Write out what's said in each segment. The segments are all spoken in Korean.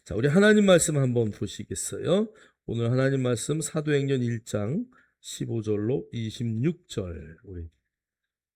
자, 우리 하나님 말씀 한번 보시겠어요? 오늘 하나님 말씀 사도행전 1장 15절로 26절 우리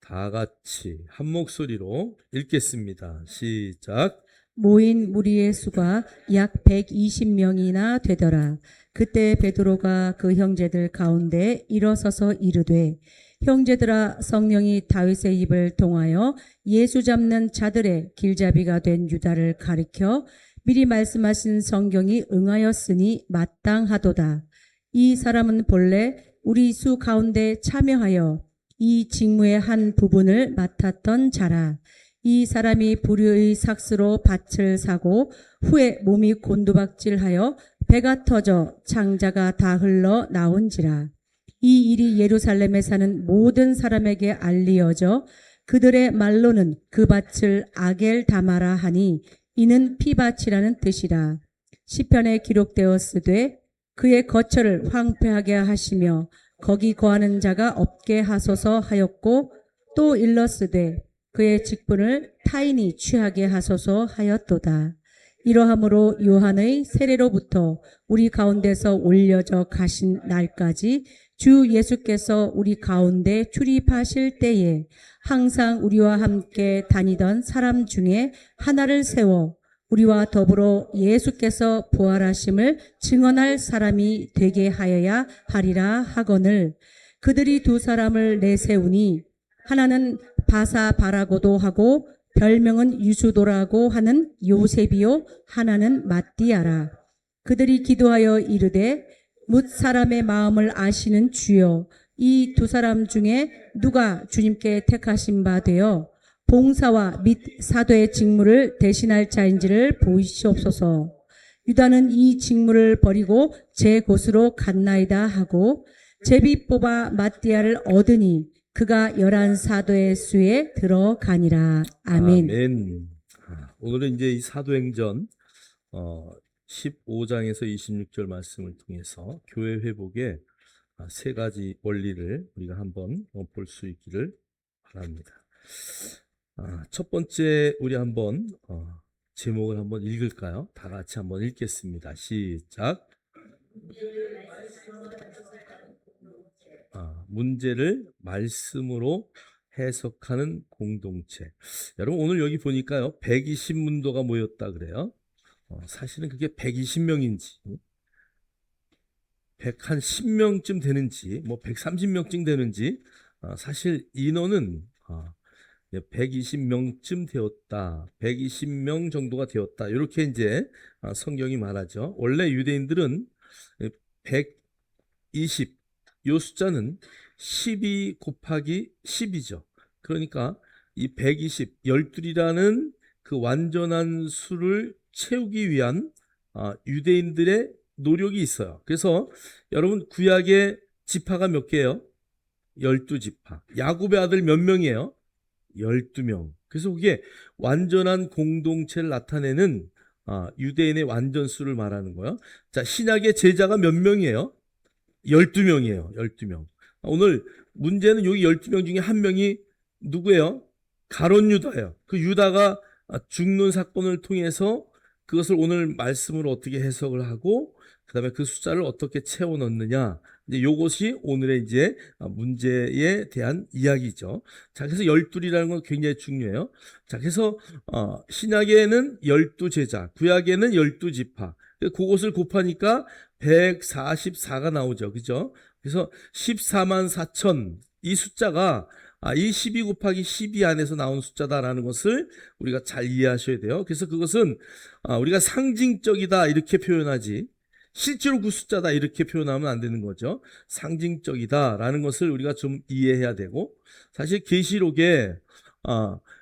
다 같이 한 목소리로 읽겠습니다. 시작. 모인 무리의 수가 약 120명이나 되더라. 그때 베드로가 그 형제들 가운데 일어서서 이르되, 형제들아, 성령이 다윗의 입을 통하여 예수 잡는 자들의 길잡이가 된 유다를 가리켜 미리 말씀하신 성경이 응하였으니 마땅하도다. 이 사람은 본래 우리 수 가운데 참여하여 이 직무의 한 부분을 맡았던 자라. 이 사람이 불의의 삭스로 밭을 사고 후에 몸이 곤두박질하여 배가 터져 창자가 다 흘러 나온지라. 이 일이 예루살렘에 사는 모든 사람에게 알리어져 그들의 말로는 그 밭을 아겔다마라 하니 이는 피밭이라는 뜻이라. 시편에 기록되었으되 그의 거처를 황폐하게 하시며 거기 거하는 자가 없게 하소서 하였고, 또 일렀으되 그의 직분을 타인이 취하게 하소서 하였도다. 이러함으로 요한의 세례로부터 우리 가운데서 올려져 가신 날까지 주 예수께서 우리 가운데 출입하실 때에 항상 우리와 함께 다니던 사람 중에 하나를 세워 우리와 더불어 예수께서 부활하심을 증언할 사람이 되게 하여야 하리라 하거늘, 그들이 두 사람을 내세우니 하나는 바사바라고도 하고 별명은 유수도라고 하는 요셉이요, 하나는 마띠아라. 그들이 기도하여 이르되, 뭇 사람의 마음을 아시는 주여, 이 두 사람 중에 누가 주님께 택하신 바 되어 봉사와 및 사도의 직무를 대신할 자인지를 보이시옵소서. 유다는 이 직무를 버리고 제 곳으로 갔나이다 하고 제비 뽑아 마띠아를 얻으니 그가 11사도의 수에 들어가니라. 아멘. 아멘. 오늘은 이제 이 사도행전 15장에서 26절 말씀을 통해서 교회 회복의 세 가지 원리를 우리가 한번 볼 수 있기를 바랍니다. 첫 번째 우리 한번 제목을 한번 읽을까요? 다 같이 한번 읽겠습니다. 시작. 문제를 말씀으로 해석하는 공동체. 여러분 오늘 여기 보니까요 120문도가 모였다 그래요. 사실은 그게 120명인지 110명쯤 되는지 뭐 130명쯤 되는지 사실 인원은 120명쯤 되었다, 120명 정도가 되었다, 이렇게 이제 성경이 말하죠. 원래 유대인들은 120, 이 숫자는 12 곱하기 10이죠. 그러니까 이 120, 12이라는 그 완전한 수를 채우기 위한 유대인들의 노력이 있어요. 그래서 여러분 구약의 지파가 몇 개예요? 12지파. 야곱의 아들 몇 명이에요? 12명. 그래서 그게 완전한 공동체를 나타내는 유대인의 완전수를 말하는 거예요. 자, 신약의 제자가 몇 명이에요? 12명이에요. 12명. 오늘 문제는 여기 12명 중에 한 명이 누구예요? 가룟 유다예요. 그 유다가 죽는 사건을 통해서 그것을 오늘 말씀으로 어떻게 해석을 하고 그 다음에 그 숫자를 어떻게 채워 넣느냐, 이제 요것이 오늘의 이제 문제에 대한 이야기죠. 자, 그래서 12이라는 건 굉장히 중요해요. 자, 그래서 신약에는 12제자, 구약에는 12지파. 그것을 곱하니까 144가 나오죠. 그죠? 그래서 14만 4천, 이 숫자가 이 12 곱하기 12 안에서 나온 숫자다라는 것을 우리가 잘 이해하셔야 돼요. 그래서 그것은 우리가 상징적이다 이렇게 표현하지 실제로 그 숫자다 이렇게 표현하면 안 되는 거죠. 상징적이다라는 것을 우리가 좀 이해해야 되고, 사실 계시록에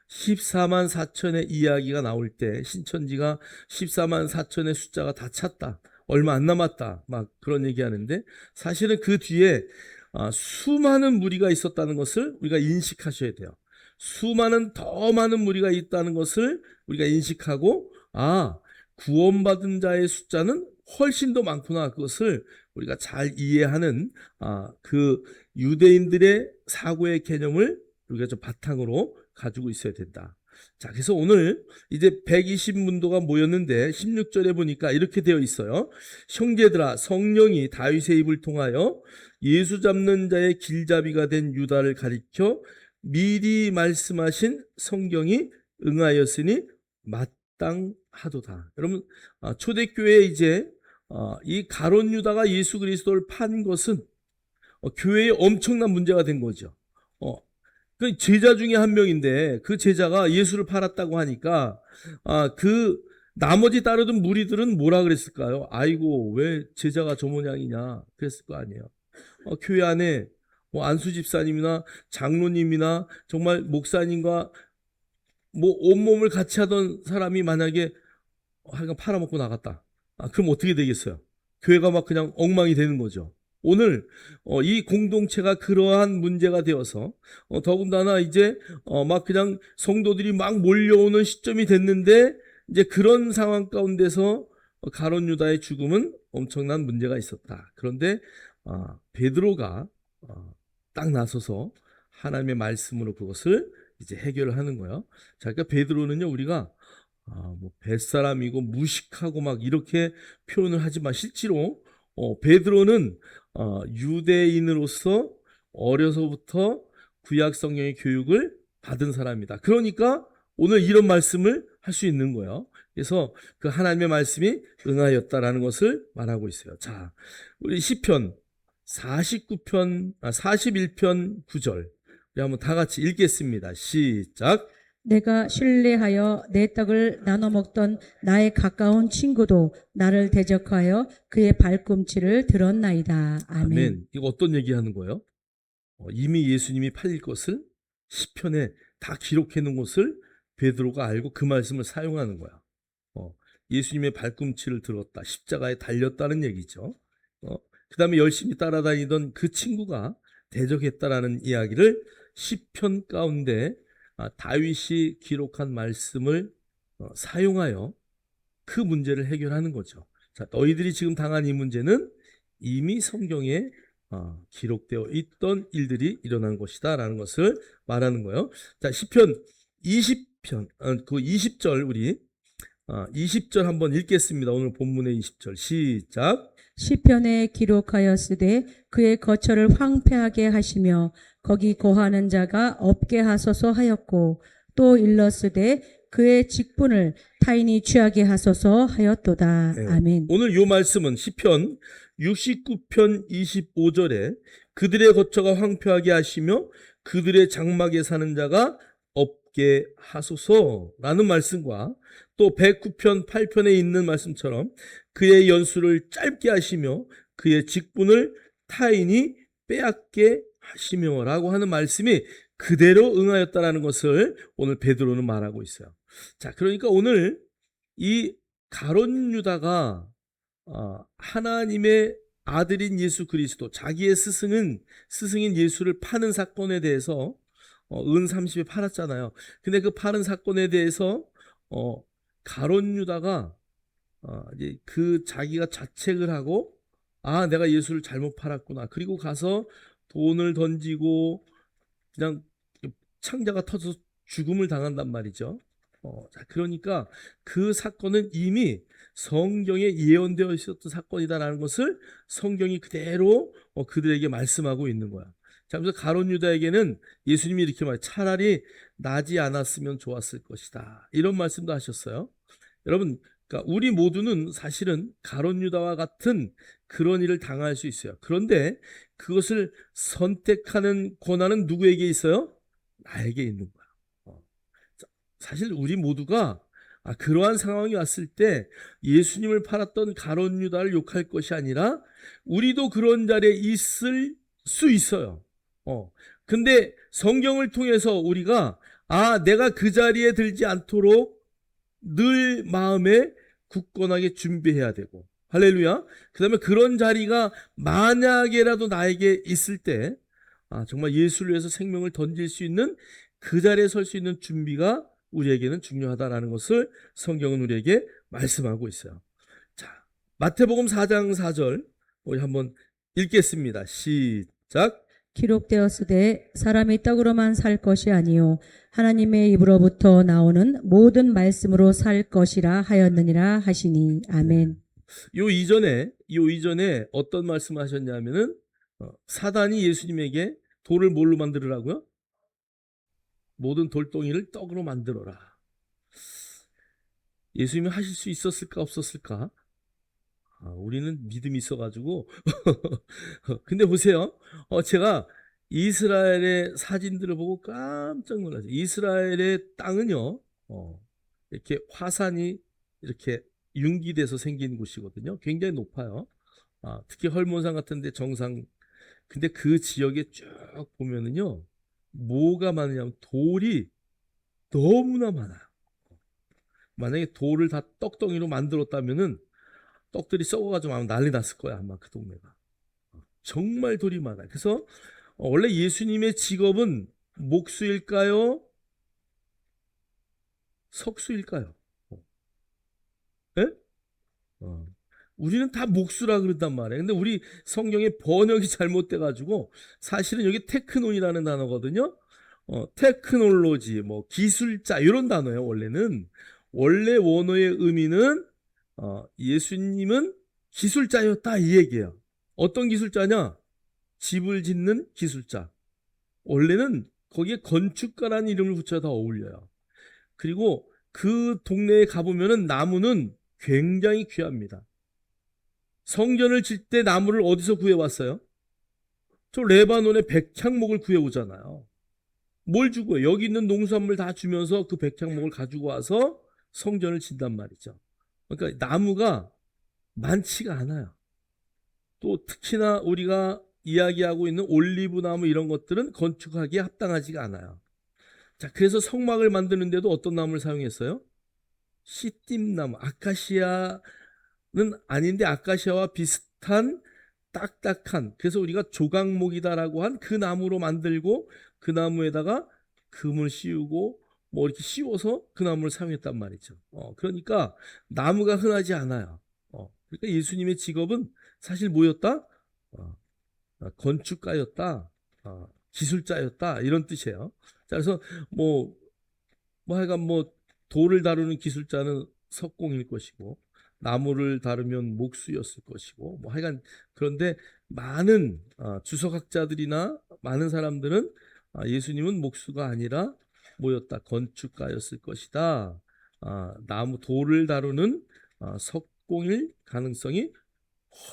14만 4천의 이야기가 나올 때 신천지가 14만 4천의 숫자가 다 찼다, 얼마 안 남았다, 막 그런 얘기하는데, 사실은 그 뒤에 수많은 무리가 있었다는 것을 우리가 인식하셔야 돼요. 수많은 더 많은 무리가 있다는 것을 우리가 인식하고, 구원받은 자의 숫자는 훨씬 더 많구나, 그것을 우리가 잘 이해하는 그 유대인들의 사고의 개념을 우리가 좀 바탕으로 가지고 있어야 된다. 자, 그래서 오늘 이제 120문도가 모였는데 16절에 보니까 이렇게 되어 있어요. 형제들아, 성령이 다윗의 입을 통하여 예수 잡는 자의 길잡이가 된 유다를 가리켜 미리 말씀하신 성경이 응하였으니 마땅하도다. 여러분, 초대교회에 이제 이 가룟 유다가 예수 그리스도를 판 것은 교회에 엄청난 문제가 된 거죠. 그 제자 중에 한 명인데 그 제자가 예수를 팔았다고 하니까 그 나머지 따르던 무리들은 뭐라 그랬을까요? 아이고, 왜 제자가 저 모양이냐 그랬을 거 아니에요. 교회 안에 뭐 안수 집사님이나 장로님이나 정말 목사님과 뭐 온몸을 같이 하던 사람이 만약에 하여간 팔아먹고 나갔다. 그럼 어떻게 되겠어요? 교회가 막 그냥 엉망이 되는 거죠. 오늘 이 공동체가 그러한 문제가 되어서 더군다나 이제 막 그냥 성도들이 막 몰려오는 시점이 됐는데 이제 그런 상황 가운데서 가룟 유다의 죽음은 엄청난 문제가 있었다. 그런데 베드로가 딱 나서서 하나님의 말씀으로 그것을 이제 해결을 하는 거예요. 자, 그러니까 베드로는요, 우리가 뭐 뱃사람이고 무식하고 막 이렇게 표현을 하지만 실제로 베드로는 유대인으로서 어려서부터 구약 성경의 교육을 받은 사람이다. 그러니까 오늘 이런 말씀을 할 수 있는 거예요. 그래서 그 하나님의 말씀이 응하였다라는 것을 말하고 있어요. 자, 우리 시편 41편 9절 우리 한번 다 같이 읽겠습니다. 시작. 내가 신뢰하여 내 떡을 나눠 먹던 나의 가까운 친구도 나를 대적하여 그의 발꿈치를 들었나이다. 아멘. 아멘. 이거 어떤 얘기하는 거예요? 이미 예수님이 팔릴 것을 시편에 다 기록해 놓은 것을 베드로가 알고 그 말씀을 사용하는 거야. 예수님의 발꿈치를 들었다. 십자가에 달렸다는 얘기죠. 그 다음에 열심히 따라다니던 그 친구가 대적했다라는 이야기를 시편 가운데 다윗이 기록한 말씀을 사용하여 그 문제를 해결하는 거죠. 자, 너희들이 지금 당한 이 문제는 이미 성경에 기록되어 있던 일들이 일어난 것이다 라는 것을 말하는 거예요. 자, 시편 20편 그 20절 우리 20절 한번 읽겠습니다. 오늘 본문의 20절 시작. 시편에 기록하였으되 그의 거처를 황폐하게 하시며 거기 거하는 자가 없게 하소서 하였고 또 일렀으되 그의 직분을 타인이 취하게 하소서 하였도다. 네. 아멘. 오늘 이 말씀은 시편 69편 25절에 그들의 거처가 황폐하게 하시며 그들의 장막에 사는 자가 없게 하소서라는 말씀과 또 109편 8편에 있는 말씀처럼 그의 연수를 짧게 하시며 그의 직분을 타인이 빼앗게 하시며라고 하는 말씀이 그대로 응하였다라는 것을 오늘 베드로는 말하고 있어요. 자, 그러니까 오늘 이 가룟 유다가 하나님의 아들인 예수 그리스도, 자기의 스승인 예수를 파는 사건에 대해서 은 30에 팔았잖아요. 근데 그 파는 사건에 대해서 가룟 유다가 이제 그 자기가 자책을 하고 내가 예수를 잘못 팔았구나. 그리고 가서 돈을 던지고 그냥 창자가 터져서 죽음을 당한단 말이죠. 자, 그러니까 그 사건은 이미 성경에 예언되어 있었던 사건이다라는 것을 성경이 그대로 그들에게 말씀하고 있는 거야. 자, 그래서 가룟 유다에게는 예수님이 이렇게 말해요. 차라리 나지 않았으면 좋았을 것이다. 이런 말씀도 하셨어요. 여러분, 그러니까 우리 모두는 사실은 가룟 유다와 같은 그런 일을 당할 수 있어요. 그런데 그것을 선택하는 권한은 누구에게 있어요? 나에게 있는 거야. 사실 우리 모두가 그러한 상황이 왔을 때 예수님을 팔았던 가룟 유다를 욕할 것이 아니라 우리도 그런 자리에 있을 수 있어요. 근데 성경을 통해서 우리가 내가 그 자리에 들지 않도록 늘 마음에 굳건하게 준비해야 되고, 할렐루야. 그 다음에 그런 자리가 만약에라도 나에게 있을 때 정말 예수를 위해서 생명을 던질 수 있는 그 자리에 설 수 있는 준비가 우리에게는 중요하다라는 것을 성경은 우리에게 말씀하고 있어요. 자, 마태복음 4장 4절 우리 한번 읽겠습니다. 시작. 기록되었으되 사람이 떡으로만 살 것이 아니요 하나님의 입으로부터 나오는 모든 말씀으로 살 것이라 하였느니라 하시니. 아멘. 요 이전에 어떤 말씀을 하셨냐면은 사단이 예수님에게 돌을 뭘로 만들으라고요? 모든 돌덩이를 떡으로 만들어라. 예수님이 하실 수 있었을까 없었을까? 우리는 믿음이 있어가지고 근데 보세요. 제가 이스라엘의 사진들을 보고 깜짝 놀랐어요. 이스라엘의 땅은요, 이렇게 화산이 이렇게 융기돼서 생긴 곳이거든요. 굉장히 높아요. 특히 헐몬산 같은데 정상. 근데 그 지역에 쭉 보면은요, 뭐가 많으냐면 돌이 너무나 많아요. 만약에 돌을 다 떡덩이로 만들었다면은 떡들이 썩어가지고 아마 난리 났을 거야, 아마 그 동네가. 정말 돌이 많아요. 그래서 원래 예수님의 직업은 목수일까요? 석수일까요? 예? 우리는 다 목수라 그런단 말이에요. 근데 우리 성경의 번역이 잘못돼가지고 사실은 여기 테크논이라는 단어거든요. 테크놀로지, 뭐 기술자 이런 단어예요. 원래는 원래 원어의 의미는 예수님은 기술자였다 이 얘기예요. 어떤 기술자냐? 집을 짓는 기술자. 원래는 거기에 건축가라는 이름을 붙여야 더 어울려요. 그리고 그 동네에 가보면은 나무는 굉장히 귀합니다. 성전을 질 때 나무를 어디서 구해왔어요? 저 레바논의 백향목을 구해오잖아요. 뭘 주고요? 여기 있는 농수산물 다 주면서 그 백향목을 가지고 와서 성전을 진단 말이죠. 그러니까 나무가 많지가 않아요. 또 특히나 우리가 이야기하고 있는 올리브 나무 이런 것들은 건축하기에 합당하지가 않아요. 자, 그래서 성막을 만드는데도 어떤 나무를 사용했어요? 시띠나무, 아카시아는 아닌데 아카시아와 비슷한 딱딱한, 그래서 우리가 조각목이다라고 한 그 나무로 만들고 그 나무에다가 금을 씌우고 뭐 이렇게 씌워서 그 나무를 사용했단 말이죠. 그러니까 나무가 흔하지 않아요. 그러니까 예수님의 직업은 사실 뭐였다? 건축가였다, 기술자였다 이런 뜻이에요. 자, 그래서 하여간 돌을 다루는 기술자는 석공일 것이고 나무를 다루면 목수였을 것이고 하여간 그런데 많은 주석학자들이나 많은 사람들은 예수님은 목수가 아니라 뭐였다? 건축가였을 것이다. 나무 돌을 다루는 석공일 가능성이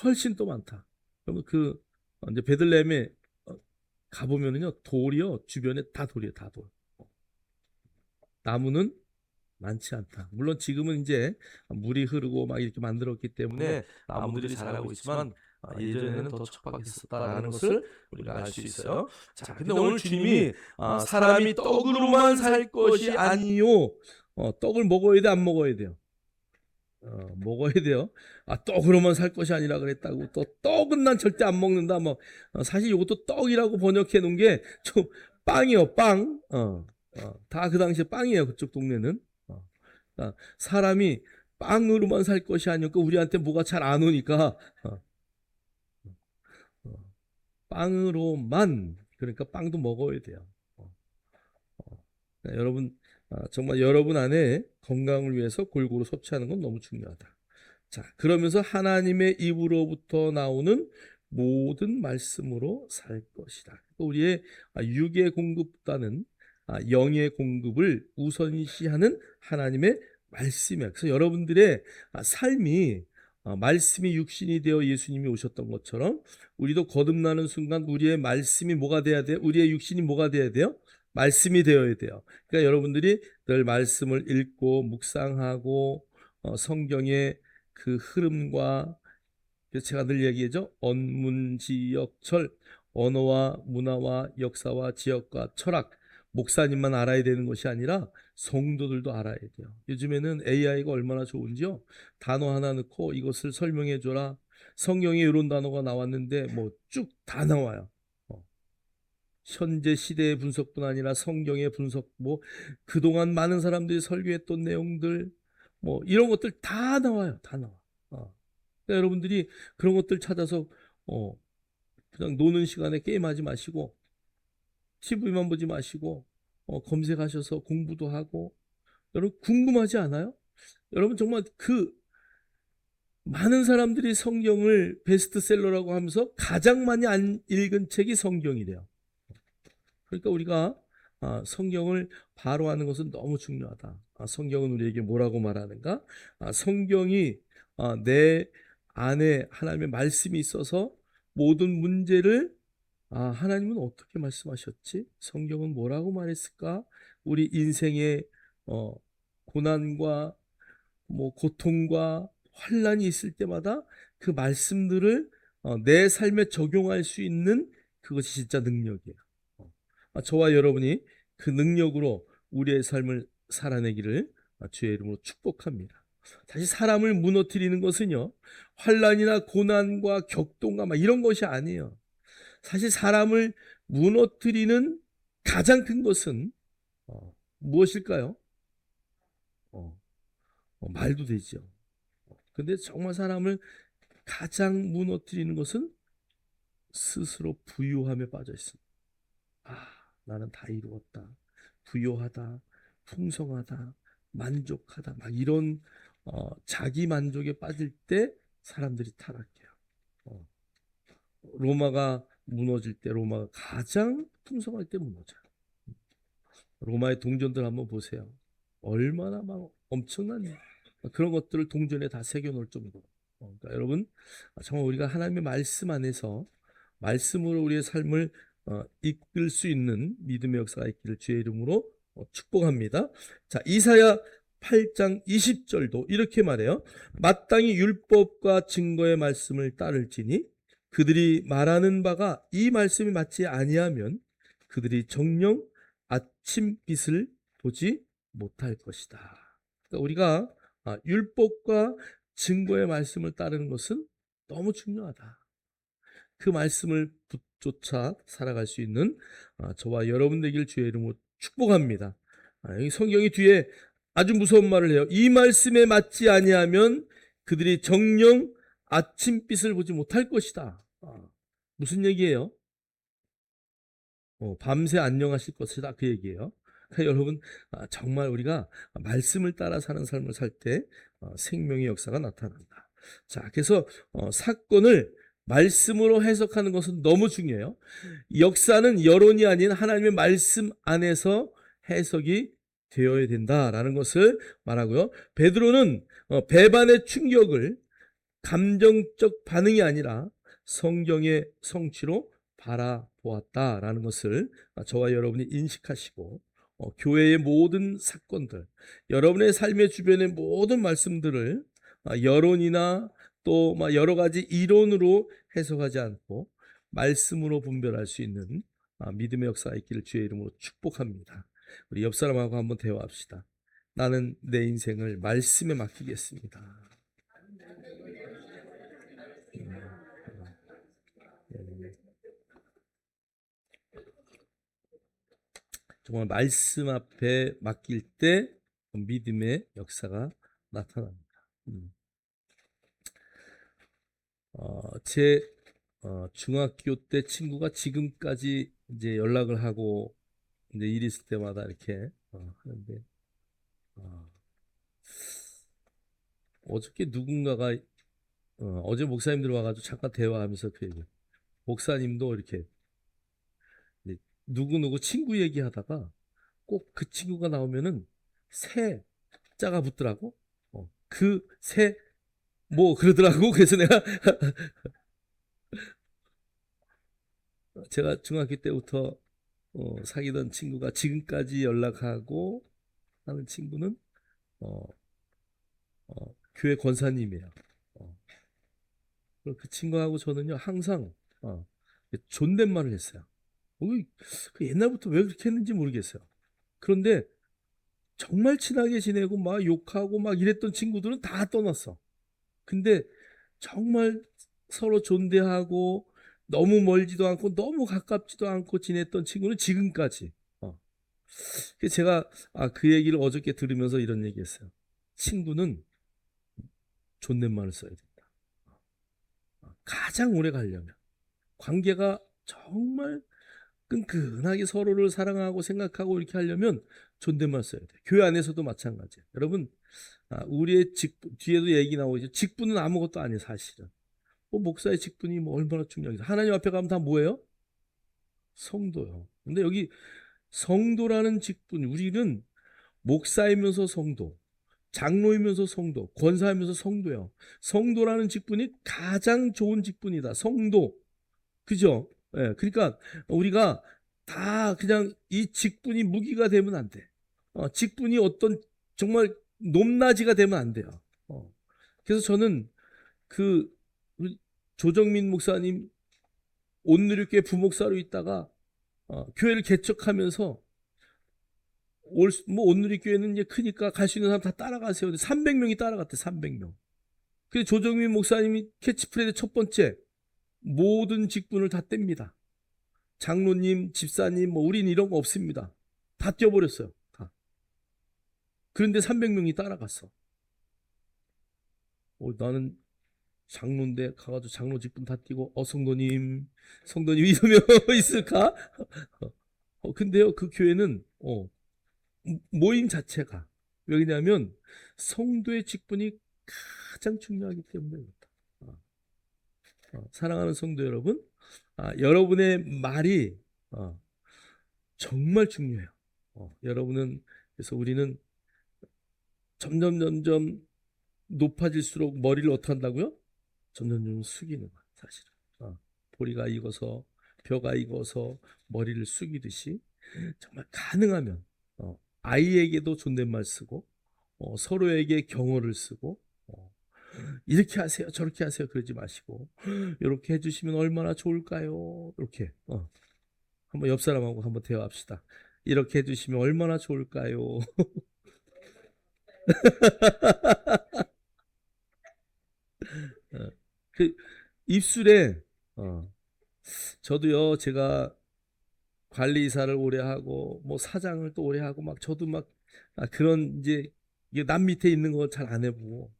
훨씬 또 많다. 그러면 이제 베들레헴에 가보면은요 돌이요 주변에 다 돌이에요, 다 돌. 나무는 많지 않다. 물론 지금은 이제 물이 흐르고 막 이렇게 만들었기 때문에 나무들이 자라고 있지만 예전에는 더 척박했었다라는 것을 우리가 알 수 있어요. 자, 근데 오늘 주님이 사람이 떡으로만 살 것이 아니요. 떡을 먹어야 돼, 안 먹어야 돼요? 먹어야 돼요. 떡으로만 살 것이 아니라 그랬다고. 또 떡은 난 절대 안 먹는다. 사실 이것도 떡이라고 번역해 놓은 게 좀 빵이요, 빵. 다 그 당시에 빵이에요. 그쪽 동네는. 사람이 빵으로만 살 것이 아니고 우리한테 뭐가 잘 안 오니까 빵으로만, 그러니까 빵도 먹어야 돼요. 여러분, 정말 여러분 안에 건강을 위해서 골고루 섭취하는 건 너무 중요하다. 자, 그러면서 하나님의 입으로부터 나오는 모든 말씀으로 살 것이다. 우리의 육의 공급보다는 영의 공급을 우선시하는 하나님의 말씀이야. 그래서 여러분들의 삶이 말씀이 육신이 되어 예수님이 오셨던 것처럼 우리도 거듭나는 순간 우리의 말씀이 뭐가 돼야 돼요? 우리의 육신이 뭐가 돼야 돼요? 말씀이 되어야 돼요. 그러니까 여러분들이 늘 말씀을 읽고 묵상하고 성경의 그 흐름과, 그래서 제가 늘 얘기하죠. 언문지역철, 언어와 문화와 역사와 지역과 철학, 목사님만 알아야 되는 것이 아니라 성도들도 알아야 돼요. 요즘에는 AI가 얼마나 좋은지요. 단어 하나 넣고 이것을 설명해 줘라. 성경에 이런 단어가 나왔는데 쭉 다 나와요. 현재 시대의 분석뿐 아니라 성경의 분석, 그동안 많은 사람들이 설교했던 내용들, 이런 것들 다 나와요. 다 나와. 그러니까 여러분들이 그런 것들 찾아서 그냥 노는 시간에 게임하지 마시고 TV만 보지 마시고 검색하셔서 공부도 하고. 여러분 궁금하지 않아요? 여러분 정말 그 많은 사람들이 성경을 베스트셀러라고 하면서 가장 많이 안 읽은 책이 성경이래요. 그러니까 우리가 성경을 바로 아는 것은 너무 중요하다. 성경은 우리에게 뭐라고 말하는가? 성경이 내 안에 하나님의 말씀이 있어서 모든 문제를 하나님은 어떻게 말씀하셨지? 성경은 뭐라고 말했을까? 우리 인생의 고난과 뭐 고통과 환란이 있을 때마다 그 말씀들을 내 삶에 적용할 수 있는 그것이 진짜 능력이에요. 저와 여러분이 그 능력으로 우리의 삶을 살아내기를 주의 이름으로 축복합니다. 사실 사람을 무너뜨리는 것은요, 환란이나 고난과 격동과 막 이런 것이 아니에요. 사실 사람을 무너뜨리는 가장 큰 것은 무엇일까요? 말도 되죠. 근데 정말 사람을 가장 무너뜨리는 것은 스스로 부유함에 빠져 있습니다. 나는 다 이루었다. 부유하다. 풍성하다. 만족하다. 막 이런 자기 만족에 빠질 때 사람들이 타락해요. 로마가 무너질 때 로마가 가장 풍성할 때 무너져요. 로마의 동전들 한번 보세요. 얼마나 막 엄청난 그런 것들을 동전에 다 새겨놓을 정도로. 그러니까 여러분 정말 우리가 하나님의 말씀 안에서 말씀으로 우리의 삶을 이끌 수 있는 믿음의 역사가 있기를 주의 이름으로 축복합니다. 자, 이사야 8장 20절도 이렇게 말해요. 마땅히 율법과 증거의 말씀을 따를지니 그들이 말하는 바가 이 말씀이 맞지 아니하면 그들이 정녕 아침빛을 보지 못할 것이다. 그러니까 우리가 율법과 증거의 말씀을 따르는 것은 너무 중요하다. 그 말씀을 붙조차 살아갈 수 있는 저와 여러분 되길 주의 이름으로 축복합니다. 여기 성경이 뒤에 아주 무서운 말을 해요. 이 말씀에 맞지 아니하면 그들이 정녕 아침빛을 보지 못할 것이다. 무슨 얘기예요? 밤새 안녕하실 것이다 그 얘기예요. 그러니까 여러분 정말 우리가 말씀을 따라 사는 삶을 살 때 생명의 역사가 나타난다. 자, 그래서 사건을 말씀으로 해석하는 것은 너무 중요해요. 역사는 여론이 아닌 하나님의 말씀 안에서 해석이 되어야 된다라는 것을 말하고요. 베드로는 배반의 충격을 감정적 반응이 아니라 성경의 성취로 바라보았다라는 것을 저와 여러분이 인식하시고 교회의 모든 사건들, 여러분의 삶의 주변의 모든 말씀들을 여론이나 또 여러 가지 이론으로 해석하지 않고 말씀으로 분별할 수 있는 믿음의 역사가 있기를 주의 이름으로 축복합니다. 우리 옆 사람하고 한번 대화합시다. 나는 내 인생을 말씀에 맡기겠습니다. 정말 말씀 앞에 맡길 때 믿음의 역사가 나타납니다. 제 중학교 때 친구가 지금까지 이제 연락을 하고 이제 일 있을 때마다 이렇게 하는데 어저께 누군가가 어제 목사님들 와가지고 잠깐 대화하면서 그 얘기. 목사님도 이렇게 누구누구 친구 얘기하다가 꼭 그 친구가 나오면은 새 자가 붙더라고. 그 새 뭐 그러더라고. 그래서 내가 제가 중학교 때부터 사귀던 친구가 지금까지 연락하고 하는 친구는 어, 교회 권사님이에요. 그 친구하고 저는요 항상 존댓말을 했어요. 그 옛날부터 왜 그렇게 했는지 모르겠어요. 그런데 정말 친하게 지내고 막 욕하고 막 이랬던 친구들은 다 떠났어. 근데 정말 서로 존대하고 너무 멀지도 않고 너무 가깝지도 않고 지냈던 친구는 지금까지. 그래서 제가 그 얘기를 어저께 들으면서 이런 얘기했어요. 친구는 존댓말을 써야 된다. 가장 오래 가려면 관계가 정말 끈끈하게 서로를 사랑하고 생각하고 이렇게 하려면 존댓말 써야 돼. 교회 안에서도 마찬가지예요. 여러분, 우리의 직분, 뒤에도 얘기 나오죠. 직분은 아무것도 아니에요, 사실은. 목사의 직분이 뭐 얼마나 중요해요. 하나님 앞에 가면 다 뭐예요? 성도요. 근데 여기 성도라는 직분, 우리는 목사이면서 성도, 장로이면서 성도, 권사이면서 성도요. 성도라는 직분이 가장 좋은 직분이다. 성도. 그죠? 예, 그러니까 우리가 다 그냥 이 직분이 무기가 되면 안 돼. 직분이 어떤 정말 높낮이가 되면 안 돼요. 그래서 저는 그 우리 조정민 목사님 온누리교회 부목사로 있다가 교회를 개척하면서 뭐 온누리교회는 이제 크니까 갈 수 있는 사람 다 따라가세요. 300명이 따라갔대. 300명. 그래서 조정민 목사님이 캐치프레이즈 첫 번째 모든 직분을 다 뗍니다. 장로님, 집사님, 뭐 우린 이런 거 없습니다. 다 떼어버렸어요. 다. 그런데 300명이 따라갔어. 나는 장로인데 가가지고 장로 직분 다 띄고 성도님 이러면 있을까? 근데요 그 교회는 모임 자체가 왜냐하면 성도의 직분이 가장 중요하기 때문에 그렇다. 사랑하는 성도 여러분, 여러분의 말이 정말 중요해요. 여러분은 그래서 우리는 점점 높아질수록 머리를 어떻게 한다고요? 점점 숙이는 거야, 사실은. 보리가 익어서 벼가 익어서 머리를 숙이듯이 정말 가능하면 아이에게도 존댓말 쓰고 서로에게 경어를 쓰고 이렇게 하세요 저렇게 하세요 그러지 마시고 이렇게 해주시면 얼마나 좋을까요? 이렇게 한번 옆 사람하고 한번 대화합시다. 이렇게 해주시면 얼마나 좋을까요? 그 입술에 저도요 제가 관리이사를 오래 하고 뭐 사장을 또 오래 하고 막 저도 막 그런 이제 이게 남 밑에 있는 거 잘 안 해보고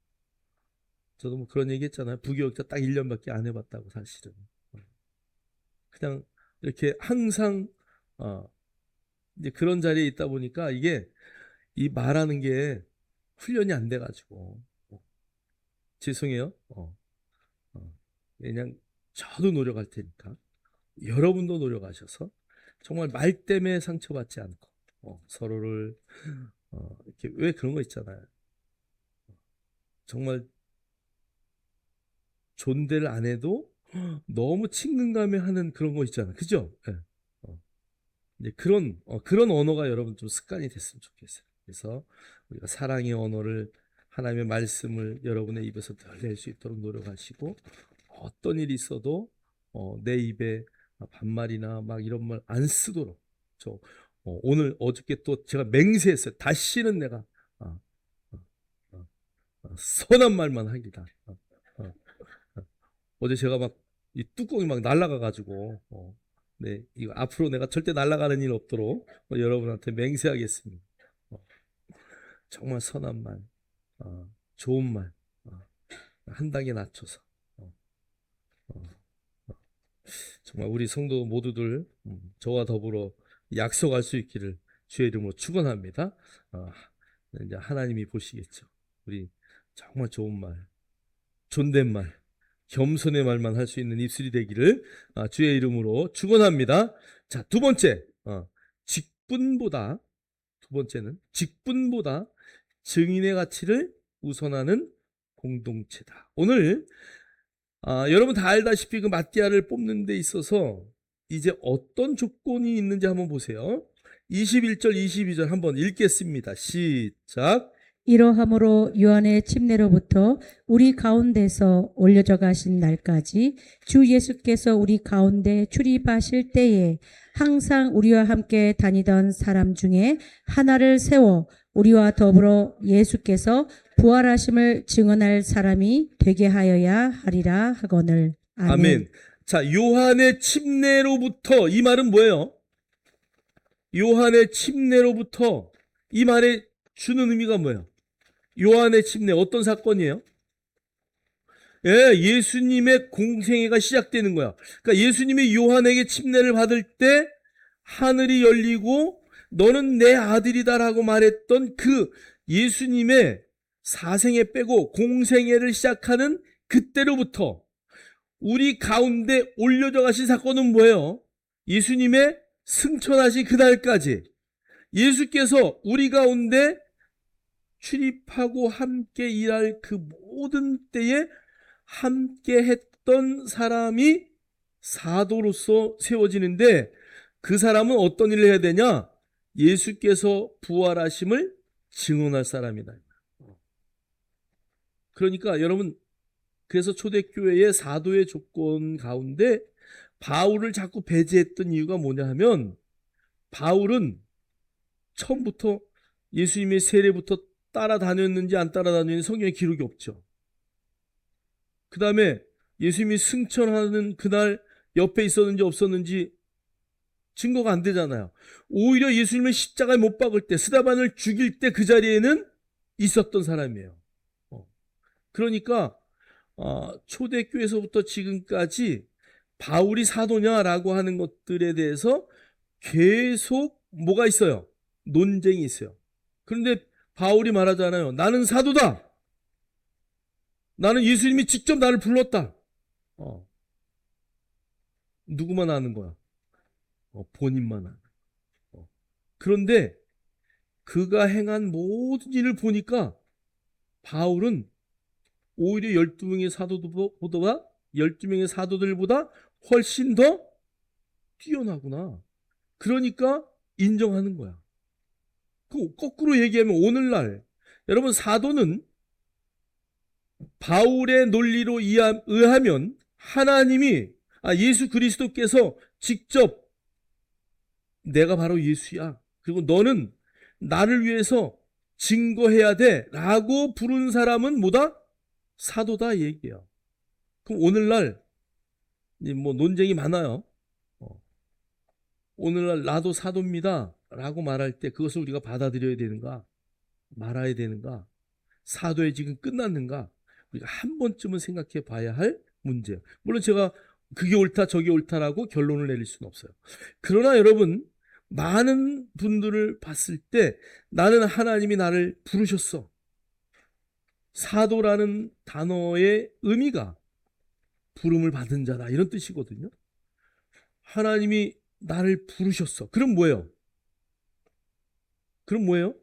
저도 뭐 그런 얘기 했잖아요. 부교육자 딱 1년밖에 안 해봤다고 사실은. 그냥 이렇게 항상 이제 그런 자리에 있다 보니까 이게 이 말하는 게 훈련이 안 돼가지고 죄송해요. 그냥 저도 노력할 테니까 여러분도 노력하셔서 정말 말 때문에 상처받지 않고 서로를 이렇게 왜 그런 거 있잖아요. 정말 존대를 안 해도 너무 친근감에 하는 그런 거 있잖아요. 그죠? 네. 이제 그런 언어가 여러분 좀 습관이 됐으면 좋겠어요. 그래서 우리가 사랑의 언어를 하나님의 말씀을 여러분의 입에서 늘 낼 수 있도록 노력하시고 어떤 일이 있어도 내 입에 반말이나 막 이런 말 안 쓰도록 저 오늘 어저께 또 제가 맹세했어요. 다시는 내가 어, 어, 선한 말만 하리라. 어제 제가 막 이 뚜껑이 막 날아가 가지고 네 이거 앞으로 내가 절대 날아가는 일 없도록 여러분한테 맹세하겠습니다. 정말 선한 말, 좋은 말, 한 단계 낮춰서 정말 우리 성도 모두들 저와 더불어 약속할 수 있기를 주의 이름으로 축원합니다. 이제 하나님이 보시겠죠. 우리 정말 좋은 말, 존댓말, 겸손의 말만 할 수 있는 입술이 되기를 주의 이름으로 축원합니다. 자, 두 번째, 직분보다 두 번째는 직분보다 증인의 가치를 우선하는 공동체다. 오늘 여러분 다 알다시피 그 마띠아를 뽑는 데 있어서 이제 어떤 조건이 있는지 한번 보세요. 21절 22절 한번 읽겠습니다. 시작. 이러함으로 요한의 침례로부터 우리 가운데서 올려져 가신 날까지 주 예수께서 우리 가운데 출입하실 때에 항상 우리와 함께 다니던 사람 중에 하나를 세워 우리와 더불어 예수께서 부활하심을 증언할 사람이 되게 하여야 하리라 하거늘. 아멘. 아멘. 자, 요한의 침례로부터 이 말은 뭐예요? 요한의 침례로부터 이 말에 주는 의미가 뭐예요? 요한의 침례 어떤 사건이에요? 예, 예수님의 공생애가 시작되는 거야. 그러니까 예수님이 요한에게 침례를 받을 때 하늘이 열리고 너는 내 아들이다라고 말했던 그 예수님의 사생애 빼고 공생애를 시작하는 그때로부터 우리 가운데 올려져 가신 사건은 뭐예요? 예수님의 승천하신 그날까지 예수께서 우리 가운데 출입하고 함께 일할 그 모든 때에 함께 했던 사람이 사도로서 세워지는데 그 사람은 어떤 일을 해야 되냐? 예수께서 부활하심을 증언할 사람이다. 그러니까 여러분, 그래서 초대교회의 사도의 조건 가운데 바울을 자꾸 배제했던 이유가 뭐냐 하면 바울은 처음부터 예수님의 세례부터 따라다녔는지 안 따라다녔는지 성경에 기록이 없죠. 그 다음에 예수님이 승천하는 그날 옆에 있었는지 없었는지 증거가 안 되잖아요. 오히려 예수님을 십자가에 못 박을 때, 스데반을 죽일 때 그 자리에는 있었던 사람이에요. 그러니까 초대교회에서부터 지금까지 바울이 사도냐라고 하는 것들에 대해서 계속 뭐가 있어요? 논쟁이 있어요. 그런데 바울이 말하잖아요. 나는 사도다. 나는 예수님이 직접 나를 불렀다. 누구만 아는 거야? 본인만 아는. 그런데 그가 행한 모든 일을 보니까 바울은 오히려 12명의 사도들보다 12명의 사도들보다 훨씬 더 뛰어나구나. 그러니까 인정하는 거야. 거꾸로 얘기하면 오늘날 여러분 사도는 바울의 논리로 의하면 하나님이 예수 그리스도께서 직접 내가 바로 예수야. 그리고 너는 나를 위해서 증거해야 돼. 라고 부른 사람은 뭐다? 사도다 얘기야. 그럼 오늘날 뭐 논쟁이 많아요. 오늘날 나도 사도입니다. 라고 말할 때 그것을 우리가 받아들여야 되는가? 말아야 되는가? 사도에 지금 끝났는가? 우리가 한 번쯤은 생각해 봐야 할 문제예요. 물론 제가 그게 옳다 저게 옳다라고 결론을 내릴 수는 없어요. 그러나 여러분 많은 분들을 봤을 때 나는 하나님이 나를 부르셨어. 사도라는 단어의 의미가 부름을 받은 자다 이런 뜻이거든요. 하나님이 나를 부르셨어. 그럼 뭐예요? 그럼 뭐예요?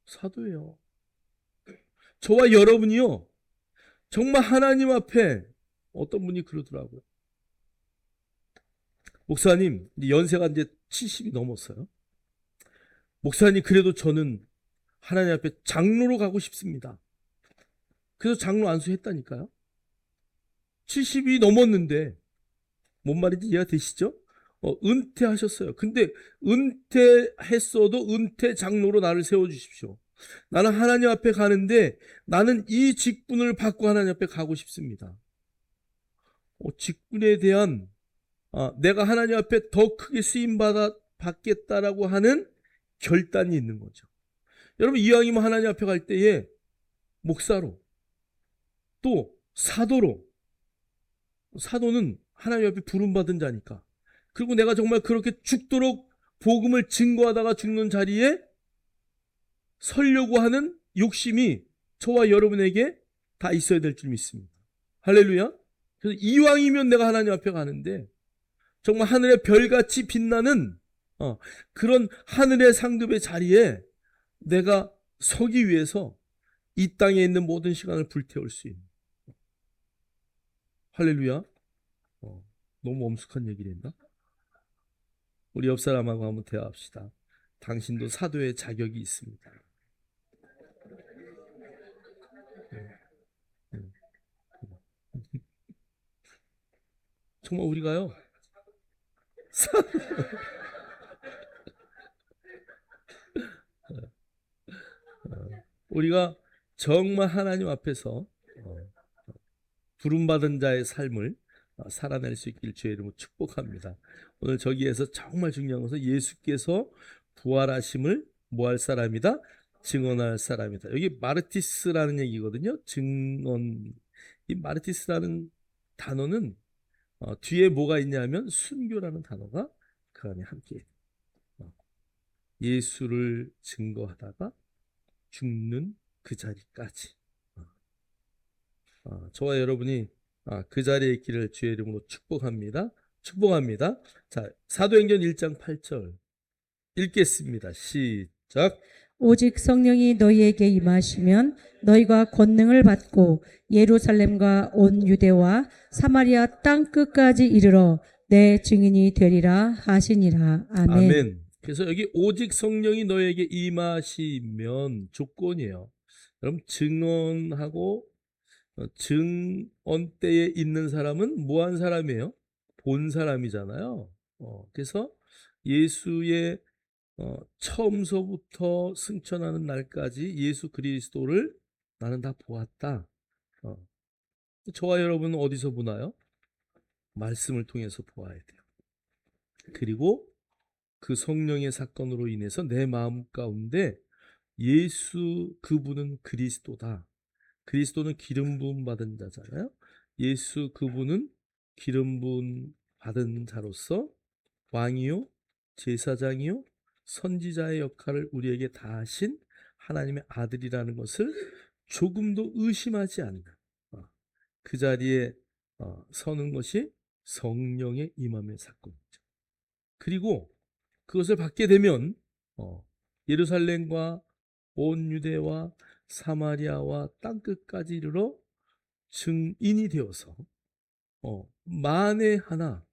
사도예요. 저와 여러분이요. 정말 하나님 앞에 어떤 분이 그러더라고요. 목사님, 연세가 이제 70이 넘었어요. 목사님, 그래도 저는 하나님 앞에 장로로 가고 싶습니다. 그래서 장로 안수했다니까요. 70이 넘었는데 뭔 말인지 이해가 되시죠? 은퇴하셨어요. 근데 은퇴했어도 은퇴 장로로 나를 세워주십시오. 나는 하나님 앞에 가는데 나는 이 직분을 받고 하나님 앞에 가고 싶습니다. 직분에 대한 내가 하나님 앞에 더 크게 받겠다라고 하는 결단이 있는 거죠. 여러분 이왕이면 하나님 앞에 갈 때에 목사로 또 사도로 사도는 하나님 앞에 부름받은 자니까 그리고 내가 정말 그렇게 죽도록 복음을 증거하다가 죽는 자리에 서려고 하는 욕심이 저와 여러분에게 다 있어야 될 줄 믿습니다. 할렐루야. 그래서 이왕이면 내가 하나님 앞에 가는데 정말 하늘의 별같이 빛나는 그런 하늘의 상급의 자리에 내가 서기 위해서 이 땅에 있는 모든 시간을 불태울 수 있는. 할렐루야. 너무 엄숙한 얘기를 했나? 우리 옆 사람하고 한번 대화합시다. 당신도 사도의 자격이 있습니다. 정말 우리가요. 우리가 정말 하나님 앞에서 부름받은 자의 삶을 살아낼 수 있길 주의 이름으로 축복합니다. 오늘 저기에서 정말 중요한 것은 예수께서 부활하심을 뭐 할 사람이다? 증언할 사람이다. 여기 마르티스라는 얘기거든요. 증언. 이 마르티스라는 단어는 뒤에 뭐가 있냐면 순교라는 단어가 그 안에 함께 있어요. 예수를 증거하다가 죽는 그 자리까지. 저와 여러분이 그 자리에 있기를 주의 이름으로 축복합니다. 축복합니다. 자, 사도행전 1장 8절 읽겠습니다. 시작. 오직 성령이 너희에게 임하시면 너희가 권능을 받고 예루살렘과 온 유대와 사마리아 땅 끝까지 이르러 내 증인이 되리라 하시니라. 아멘. 아멘. 그래서 여기 오직 성령이 너에게 임하시면 조건이에요. 여러분 증언하고 증언대에 있는 사람은 뭐한 사람이에요? 본 사람이잖아요. 그래서 예수의 처음서부터 승천하는 날까지 예수 그리스도를 나는 다 보았다. 저와 여러분은 어디서 보나요? 말씀을 통해서 보아야 돼요. 그리고 그 성령의 사건으로 인해서 내 마음 가운데 예수 그분은 그리스도다. 그리스도는 기름 부음 받은 자잖아요. 예수 그분은 기름 부음 받은 자로서 왕이요 제사장이요 선지자의 역할을 우리에게 다하신 하나님의 아들이라는 것을 조금도 의심하지 않는 그 자리에 서는 것이 성령의 임함의 사건이죠. 그리고 그것을 받게 되면 예루살렘과 온 유대와 사마리아와 땅끝까지 이르러 증인이 되어서 만에 하나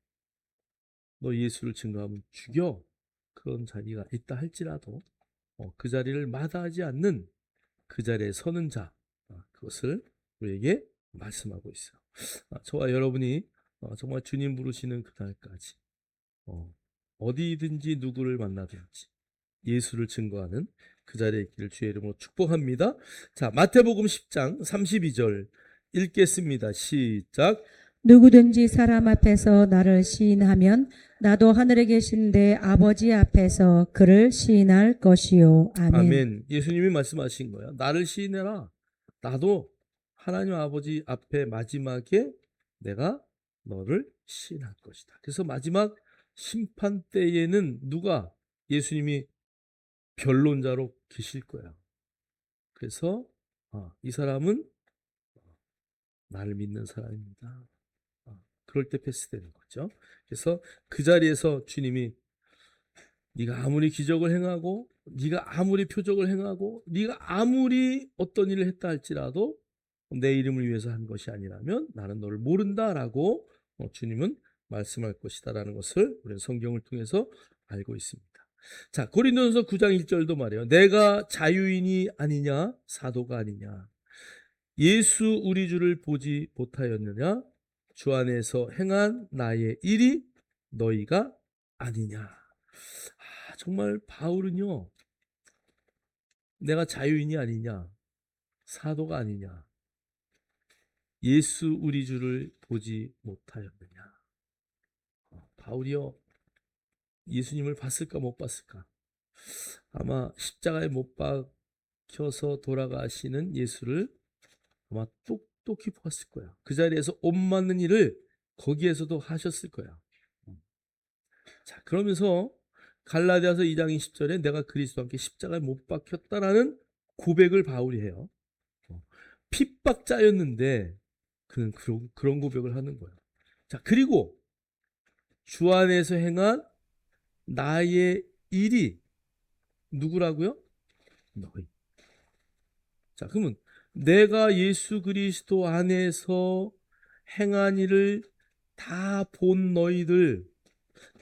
너 예수를 증거하면 죽여 그런 자리가 있다 할지라도 그 자리를 마다하지 않는 그 자리에 서는 자 그것을 우리에게 말씀하고 있어요. 저와 여러분이 정말 주님 부르시는 그날까지 어디든지 누구를 만나든지 예수를 증거하는 그 자리에 있기를 주의 이름으로 축복합니다. 자, 마태복음 10장 32절 읽겠습니다. 시작. 누구든지 사람 앞에서 나를 시인하면 나도 하늘에 계신 내 아버지 앞에서 그를 시인할 것이요. 아멘. 아멘. 예수님이 말씀하신 거야. 나를 시인해라. 나도 하나님 아버지 앞에 마지막에 내가 너를 시인할 것이다. 그래서 마지막 심판 때에는 누가 예수님이 변론자로 계실 거야. 그래서 이 사람은 나를 믿는 사람입니다. 그럴 때 패스되는 거죠. 그래서 그 자리에서 주님이 네가 아무리 기적을 행하고 네가 아무리 표적을 행하고 네가 아무리 어떤 일을 했다 할지라도 내 이름을 위해서 한 것이 아니라면 나는 너를 모른다라고 주님은 말씀할 것이다라는 것을 우리는 성경을 통해서 알고 있습니다. 자, 고린도전서 9장 1절도 말이에요. 내가 자유인이 아니냐 사도가 아니냐 예수 우리 주를 보지 못하였느냐 주 안에서 행한 나의 일이 너희가 아니냐. 정말 바울은요 내가 자유인이 아니냐 사도가 아니냐 예수 우리 주를 보지 못하였느냐. 바울이요 예수님을 봤을까 못 봤을까. 아마 십자가에 못 박혀서 돌아가시는 예수를 아마 똑똑히 보았을 거야. 그 자리에서 옷 맞는 일을 거기에서도 하셨을 거야. 자, 그러면서 갈라디아서 2장 20절에 내가 그리스도와 함께 십자가에 못 박혔다라는 고백을 바울이 해요. 핍박자였는데 그는 그런 고백을 하는 거예요. 자, 그리고 주 안에서 행한 나의 일이 누구라고요? 너희. 자, 그러면 내가 예수 그리스도 안에서 행한 일을 다 본 너희들,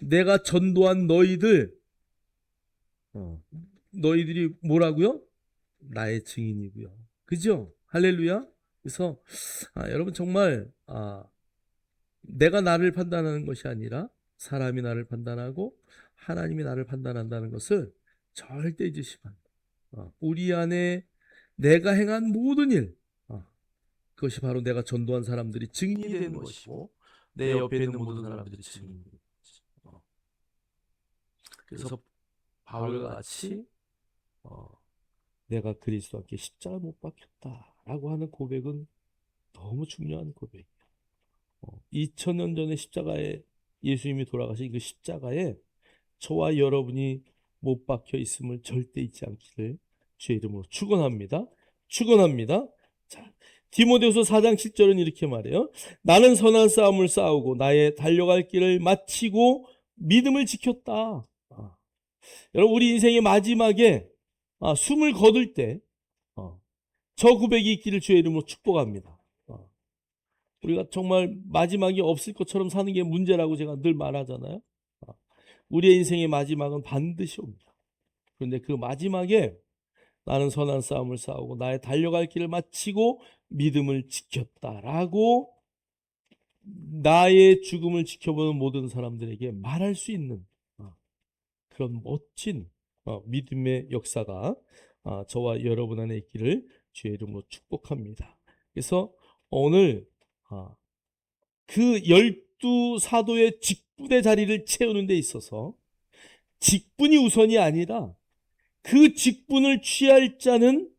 내가 전도한 너희들, 너희들이 뭐라고요? 나의 증인이고요. 그죠? 할렐루야. 그래서 여러분 정말 내가 나를 판단하는 것이 아니라 사람이 나를 판단하고 하나님이 나를 판단한다는 것을 절대 잊으시면 안 돼요. 우리 안에 내가 행한 모든 일 그것이 바로 내가 전도한 사람들이 증인이 되는 것이고 내 옆에 있는 모든 사람들이 증인이 되는 것이죠. 그래서 바울과 같이 내가 그리스도와 함께 십자가 못 박혔다라고 하는 고백은 너무 중요한 고백이에요. 2000년 전에 십자가에 예수님이 돌아가신 그 십자가에 저와 여러분이 못 박혀 있음을 절대 잊지 않기를 주의 이름으로 축원합니다. 축원합니다. 자, 디모데후서 4장 7절은 이렇게 말해요. 나는 선한 싸움을 싸우고 나의 달려갈 길을 마치고 믿음을 지켰다. 여러분 우리 인생의 마지막에 숨을 거둘 때 저 고백이 있기를 주의 이름으로 축복합니다. 우리가 정말 마지막이 없을 것처럼 사는 게 문제라고 제가 늘 말하잖아요. 우리의 인생의 마지막은 반드시 옵니다. 그런데 그 마지막에 나는 선한 싸움을 싸우고 나의 달려갈 길을 마치고 믿음을 지켰다라고 나의 죽음을 지켜보는 모든 사람들에게 말할 수 있는 그런 멋진 믿음의 역사가 저와 여러분 안에 있기를 주의 이름으로 축복합니다. 그래서 오늘 그 12사도의 직분의 자리를 채우는 데 있어서 직분이 우선이 아니라 그 직분을 취할 자는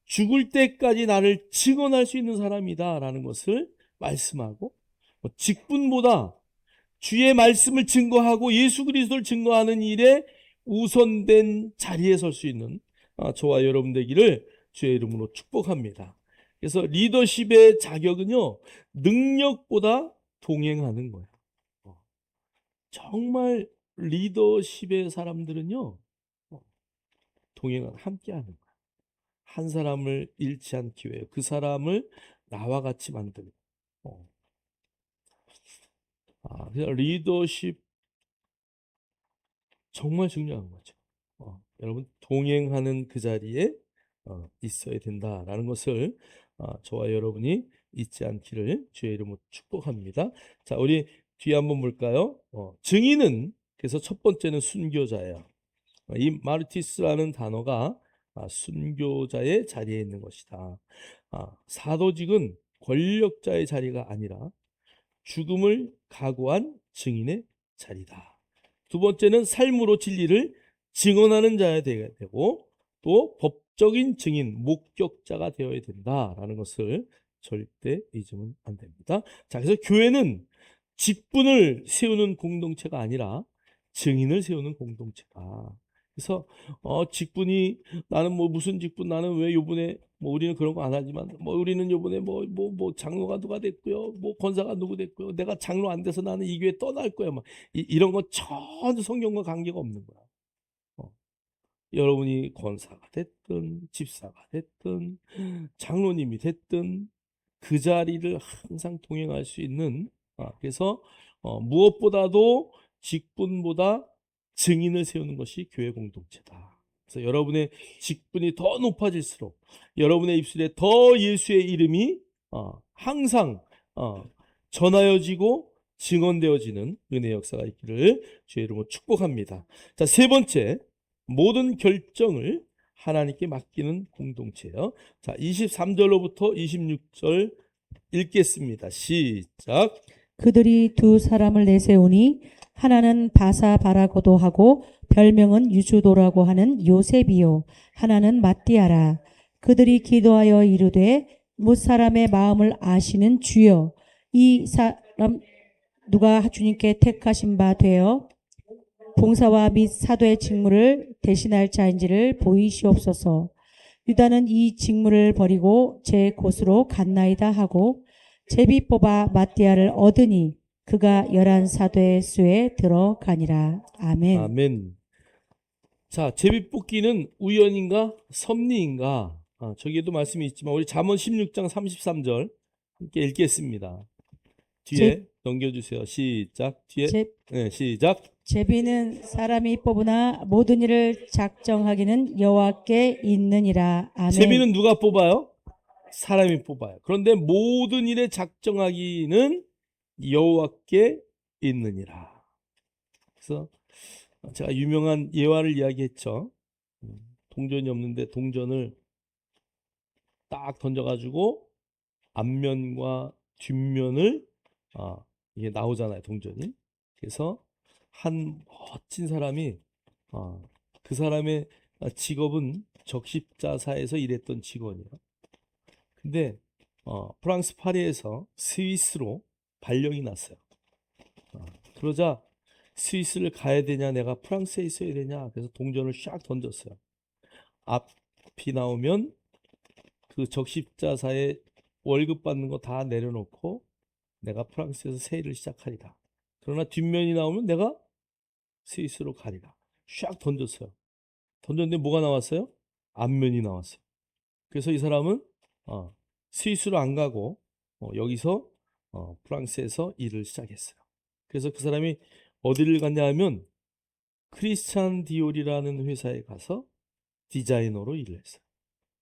죽을 때까지 나를 증언할 수 있는 사람이다 라는 것을 말씀하고, 직분보다 주의 말씀을 증거하고 예수 그리스도를 증거하는 일에 우선된 자리에 설 수 있는 저와 여러분 되기를 주의 이름으로 축복합니다. 그래서 리더십의 자격은요, 능력보다 동행하는 거예요. 정말 리더십의 사람들은요, 동행을 함께하는 거예요. 한 사람을 잃지 않기 위해 그 사람을 나와 같이 만드는. 그래서 리더십 정말 중요한 거죠. 여러분 동행하는 그 자리에 있어야 된다라는 것을 저와 여러분이 잊지 않기를 주의 이름으로 축복합니다. 자, 우리 뒤에 한번 볼까요? 증인은 그래서 첫 번째는 순교자예요. 이 마르티스라는 단어가 순교자의 자리에 있는 것이다. 사도직은 권력자의 자리가 아니라 죽음을 각오한 증인의 자리다. 두 번째는 삶으로 진리를 증언하는 자야 되고 또 법적인 증인, 목격자가 되어야 된다라는 것을 절대 잊으면 안 됩니다. 자, 그래서 교회는 직분을 세우는 공동체가 아니라 증인을 세우는 공동체다. 그래서 직분이 나는 뭐 무슨 직분 나는 왜 요번에 뭐 우리는 그런 거 안 하지만 뭐 우리는 요번에 뭐 장로가 누가 됐고요, 뭐 권사가 누구 됐고요, 내가 장로 안 돼서 나는 이 교회 떠날 거야, 막 이런 거 전혀 성경과 관계가 없는 거야. 여러분이 권사가 됐든 집사가 됐든 장로님이 됐든 그 자리를 항상 동행할 수 있는, 그래서 무엇보다도 직분보다 증인을 세우는 것이 교회 공동체다. 그래서 여러분의 직분이 더 높아질수록 여러분의 입술에 더 예수의 이름이 항상 전하여지고 증언되어지는 은혜의 역사가 있기를 주의 이름으로 축복합니다. 자, 세 번째, 모든 결정을 하나님께 맡기는 공동체예요. 자, 23절로부터 26절 읽겠습니다. 시작. 그들이 두 사람을 내세우니 하나는 바사바라고도 하고 별명은 유주도라고 하는 요셉이요 하나는 마띠아라. 그들이 기도하여 이르되 무사람의 마음을 아시는 주여, 이 사람 누가 주님께 택하신 바 되어 봉사와 및 사도의 직무를 대신할 자인지를 보이시옵소서. 유다는 이 직무를 버리고 제 곳으로 갔나이다 하고 제비 뽑아 마띠아를 얻으니 그가 11사도의 수에 들어가니라. 아멘. 아멘. 자, 제비 뽑기는 우연인가 섭리인가? 저기에도 말씀이 있지만 우리 잠언 16장 33절 함께 읽겠습니다. 뒤에 넘겨주세요. 시작. 뒤에 네, 시작. 제비는 사람이 뽑으나 모든 일을 작정하기는 여호와께 있느니라. 아멘. 제비는 누가 뽑아요? 사람이 뽑아요. 그런데 모든 일에 작정하기는 여호와께 있느니라. 그래서 제가 유명한 예화를 이야기했죠. 동전이 없는데 동전을 딱 던져가지고 앞면과 뒷면을 이게 나오잖아요, 동전이. 그래서 한 멋진 사람이 그 사람의 직업은 적십자사에서 일했던 직원이에요. 근데 프랑스 파리에서 스위스로 발령이 났어요. 그러자 스위스를 가야 되냐, 내가 프랑스에 있어야 되냐, 그래서 동전을 샥 던졌어요. 앞이 나오면 그 적십자사에 월급 받는 거 다 내려놓고 내가 프랑스에서 새 일을 시작하리라. 그러나 뒷면이 나오면 내가 스위스로 가리라. 샥 던졌어요. 던졌는데 뭐가 나왔어요? 앞면이 나왔어요. 그래서 이 사람은 스위스로 안 가고 여기서 프랑스에서 일을 시작했어요. 그래서 그 사람이 어디를 갔냐 하면 크리스찬 디올이라는 회사에 가서 디자이너로 일을 했어요.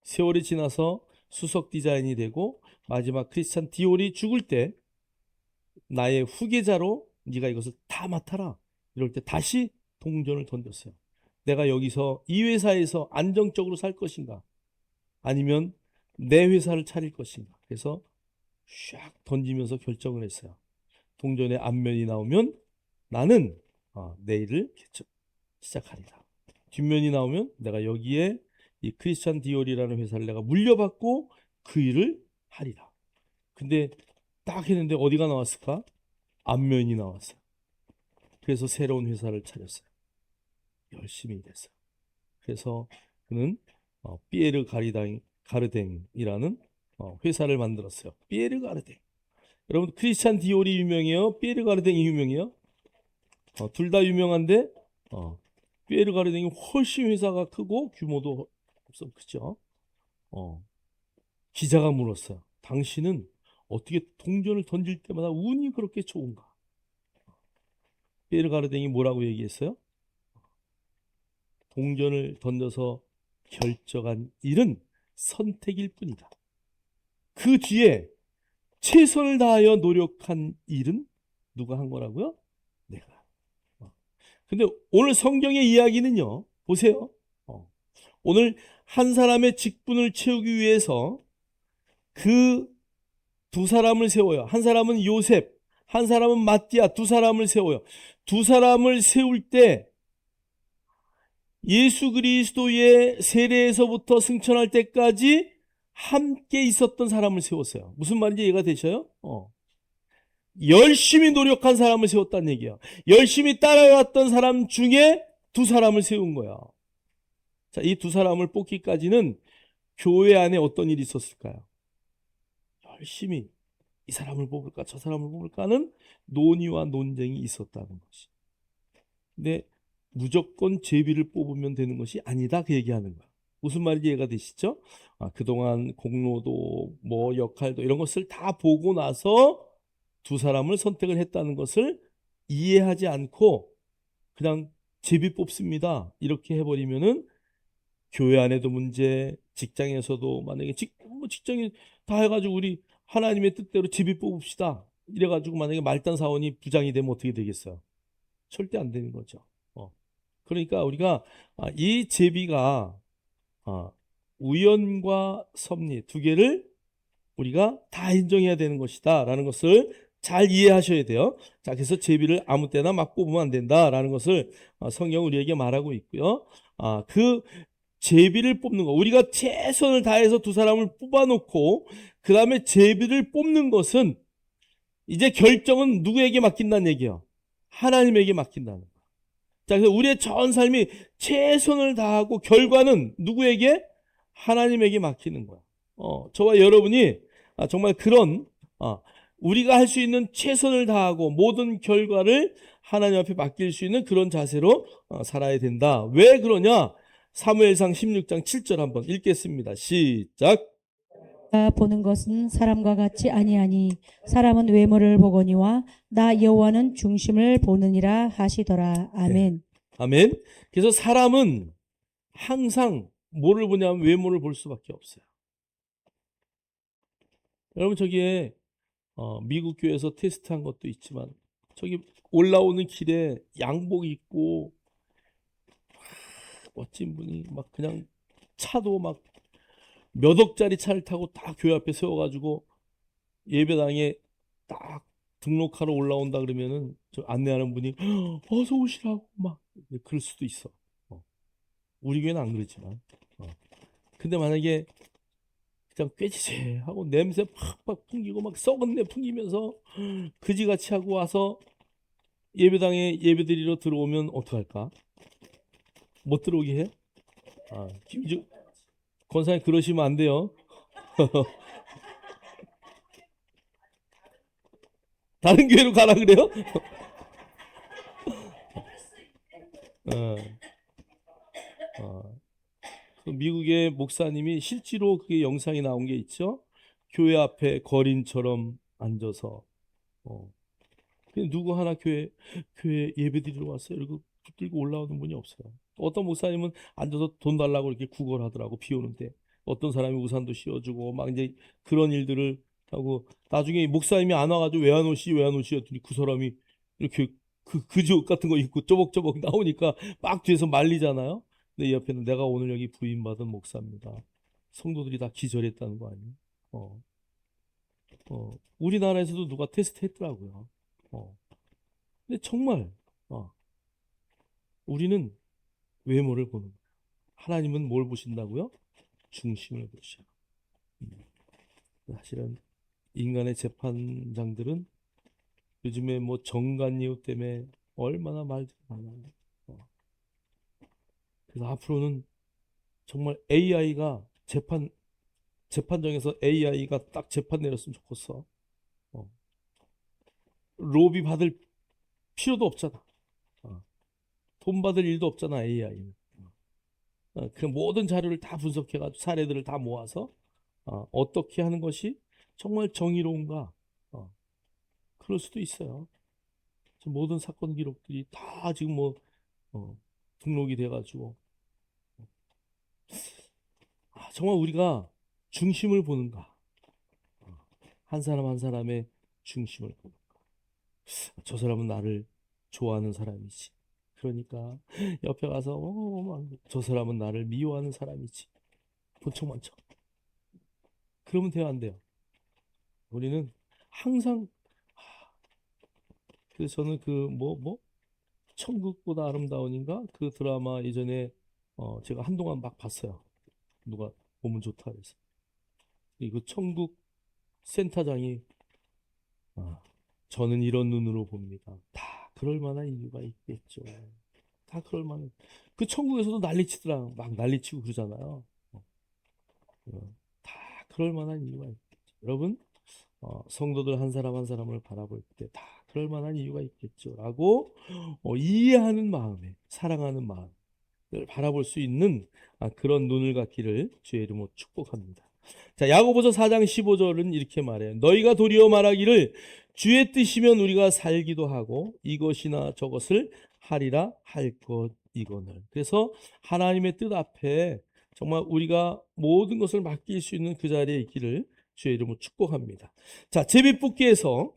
세월이 지나서 수석 디자인이 되고 마지막 크리스찬 디올이 죽을 때 나의 후계자로 네가 이것을 다 맡아라. 이럴 때 다시 동전을 던졌어요. 내가 여기서 이 회사에서 안정적으로 살 것인가? 아니면 내 회사를 차릴 것인가? 그래서 샥 던지면서 결정을 했어요. 동전의 앞면이 나오면 나는 내 일을 시작하리라. 뒷면이 나오면 내가 여기에 이 크리스찬 디올이라는 회사를 내가 물려받고 그 일을 하리라. 근데 딱 했는데 어디가 나왔을까? 앞면이 나왔어요. 그래서 새로운 회사를 차렸어요. 열심히 일했어요. 그래서 그는 피에르 가르댕이라는 회사를 만들었어요. 피에르 가르댕. 여러분 크리스찬 디올이 유명해요? 피에르 가르댕이 유명해요? 둘 다 유명한데 피에르 가르댕이 훨씬 회사가 크고 규모도 없어 크죠. 기자가 물었어요. 당신은 어떻게 동전을 던질 때마다 운이 그렇게 좋은가? 피에르 가르댕이 뭐라고 얘기했어요? 동전을 던져서 결정한 일은 선택일 뿐이다. 그 뒤에 최선을 다하여 노력한 일은 누가 한 거라고요? 내가. 근데 오늘 성경의 이야기는요, 보세요. 오늘 한 사람의 직분을 채우기 위해서 그 두 사람을 세워요. 한 사람은 요셉, 한 사람은 마띠아, 두 사람을 세워요. 두 사람을 세울 때 예수 그리스도의 세례에서부터 승천할 때까지 함께 있었던 사람을 세웠어요. 무슨 말인지 이해가 되셔요? 열심히 노력한 사람을 세웠다는 얘기야. 열심히 따라갔던 사람 중에 두 사람을 세운 거야. 자, 이 두 사람을 뽑기까지는 교회 안에 어떤 일이 있었을까요? 열심히 이 사람을 뽑을까 저 사람을 뽑을까는 논의와 논쟁이 있었다는 것이. 근데 무조건 제비를 뽑으면 되는 것이 아니다 그 얘기하는 거야. 무슨 말인지 이해가 되시죠? 그동안 공로도 뭐 역할도 이런 것을 다 보고 나서 두 사람을 선택을 했다는 것을 이해하지 않고 그냥 제비 뽑습니다 이렇게 해버리면은 교회 안에도 문제, 직장에서도 만약에 직장이 다 해가지고 우리 하나님의 뜻대로 제비 뽑읍시다 이래가지고 만약에 말단 사원이 부장이 되면 어떻게 되겠어요? 절대 안 되는 거죠. 그러니까 우리가 이 제비가 우연과 섭리 두 개를 우리가 다 인정해야 되는 것이다 라는 것을 잘 이해하셔야 돼요. 자, 그래서 제비를 아무 때나 막 뽑으면 안 된다라는 것을 성경 우리에게 말하고 있고요. 그 제비를 뽑는 거, 우리가 최선을 다해서 두 사람을 뽑아놓고 그 다음에 제비를 뽑는 것은 이제 결정은 누구에게 맡긴다는 얘기예요? 하나님에게 맡긴다는 거예요. 자, 그래서 우리의 전 삶이 최선을 다하고 결과는 누구에게? 하나님에게 맡기는 거야. 저와 여러분이 정말 그런 우리가 할 수 있는 최선을 다하고 모든 결과를 하나님 앞에 맡길 수 있는 그런 자세로 살아야 된다. 왜 그러냐? 사무엘상 16장 7절 한번 읽겠습니다. 시작. 보는 것은 사람과 같지 아니하니 사람은 외모를 보거니와 나 여호와는 중심을 보느니라 하시더라. 아멘. 아멘. 그래서 사람은 항상 뭐를 보냐면 외모를 볼 수밖에 없어요. 여러분 저기에 미국 교회에서 테스트한 것도 있지만 저기 올라오는 길에 양복 입고 멋진 분이 막 그냥 차도 막 몇 억짜리 차를 타고 딱 교회 앞에 세워가지고 예배당에 딱 등록하러 올라온다 그러면은 저 안내하는 분이 어서 오시라고 막 그럴 수도 있어. 우리 교회는 안 그렇지만. 근데 만약에 그냥 꾀지새하고 냄새 팍팍 풍기고 막 썩은 내 풍기면서 그지같이 하고 와서 예배당에 예배드리러 들어오면 어떡할까? 못 들어오게 해? 권사님 그러시면 안 돼요. 다른 교회로 가라 그래요? 어, 어. 그 미국의 목사님이 실제로 그게 영상이 나온 게 있죠. 교회 앞에 거린처럼 앉아서 누구 하나 교회 예배드리러 왔어요. 그리고 붙들고 올라오는 분이 없어요. 어떤 목사님은 앉아서 돈 달라고 이렇게 구걸하더라고 비 오는데 어떤 사람이 우산도 씌워주고 막 이제 그런 일들을 하고 나중에 목사님이 안 와가지고 왜 안 오시 했더니 그 사람이 이렇게 그 그지옷 같은 거 입고 쪼벅쪼벅 나오니까 막 뒤에서 말리잖아요. 근데 이 옆에는 내가 오늘 여기 부임받은 목사입니다. 성도들이 다 기절했다는 거 아니에요? 어, 우리나라에서도 누가 테스트 했더라고요. 근데 정말 어, 우리는 외모를 보는 거예요. 하나님은 뭘 보신다고요? 중심을 보셔. 사실은 인간의 재판장들은 요즘에 뭐 정관이유 때문에 얼마나 말들이 많아요. 그래서 앞으로는 정말 AI가 재판정에서 AI가 딱 재판 내렸으면 좋겠어. 어. 로비 받을 필요도 없잖아. 돈 받을 일도 없잖아 AI는. 그 모든 자료를 다 분석해가지고 사례들을 다 모아서 어떻게 하는 것이 정말 정의로운가? 그럴 수도 있어요. 모든 사건 기록들이 다 지금 뭐 등록이 돼가지고 정말 우리가 중심을 보는가? 한 사람 한 사람의 중심을 보는가? 저 사람은 나를 좋아하는 사람이지. 그러니까 옆에 가서 저 사람은 나를 미워하는 사람이지. 본척만 쳐. 그러면 돼요, 안 돼요? 우리는 항상 그래서 저는 그 천국보다 아름다운인가 그 드라마 예전에 제가 한동안 막 봤어요. 누가 보면 좋다 그래서 이거 천국 센터장이 저는 이런 눈으로 봅니다. 다 그럴 만한 이유가 있겠죠. 다 그럴 만한 그 천국에서도 난리치더라 막 난리치고 그러잖아요. 다 그럴 만한 이유가 있겠죠. 여러분 성도들 한 사람 한 사람을 바라볼 때 다 그럴 만한 이유가 있겠죠라고 이해하는 마음에 사랑하는 마음을 바라볼 수 있는 그런 눈을 갖기를 주의 이름으로 축복합니다. 자, 야고보서 4장 15절은 이렇게 말해요. 너희가 도리어 말하기를 주의 뜻이면 우리가 살기도 하고 이것이나 저것을 하리라 할 것 이거늘. 그래서 하나님의 뜻 앞에 정말 우리가 모든 것을 맡길 수 있는 그 자리에 있기를 주의 이름으로 축복합니다. 자, 제비뽑기에서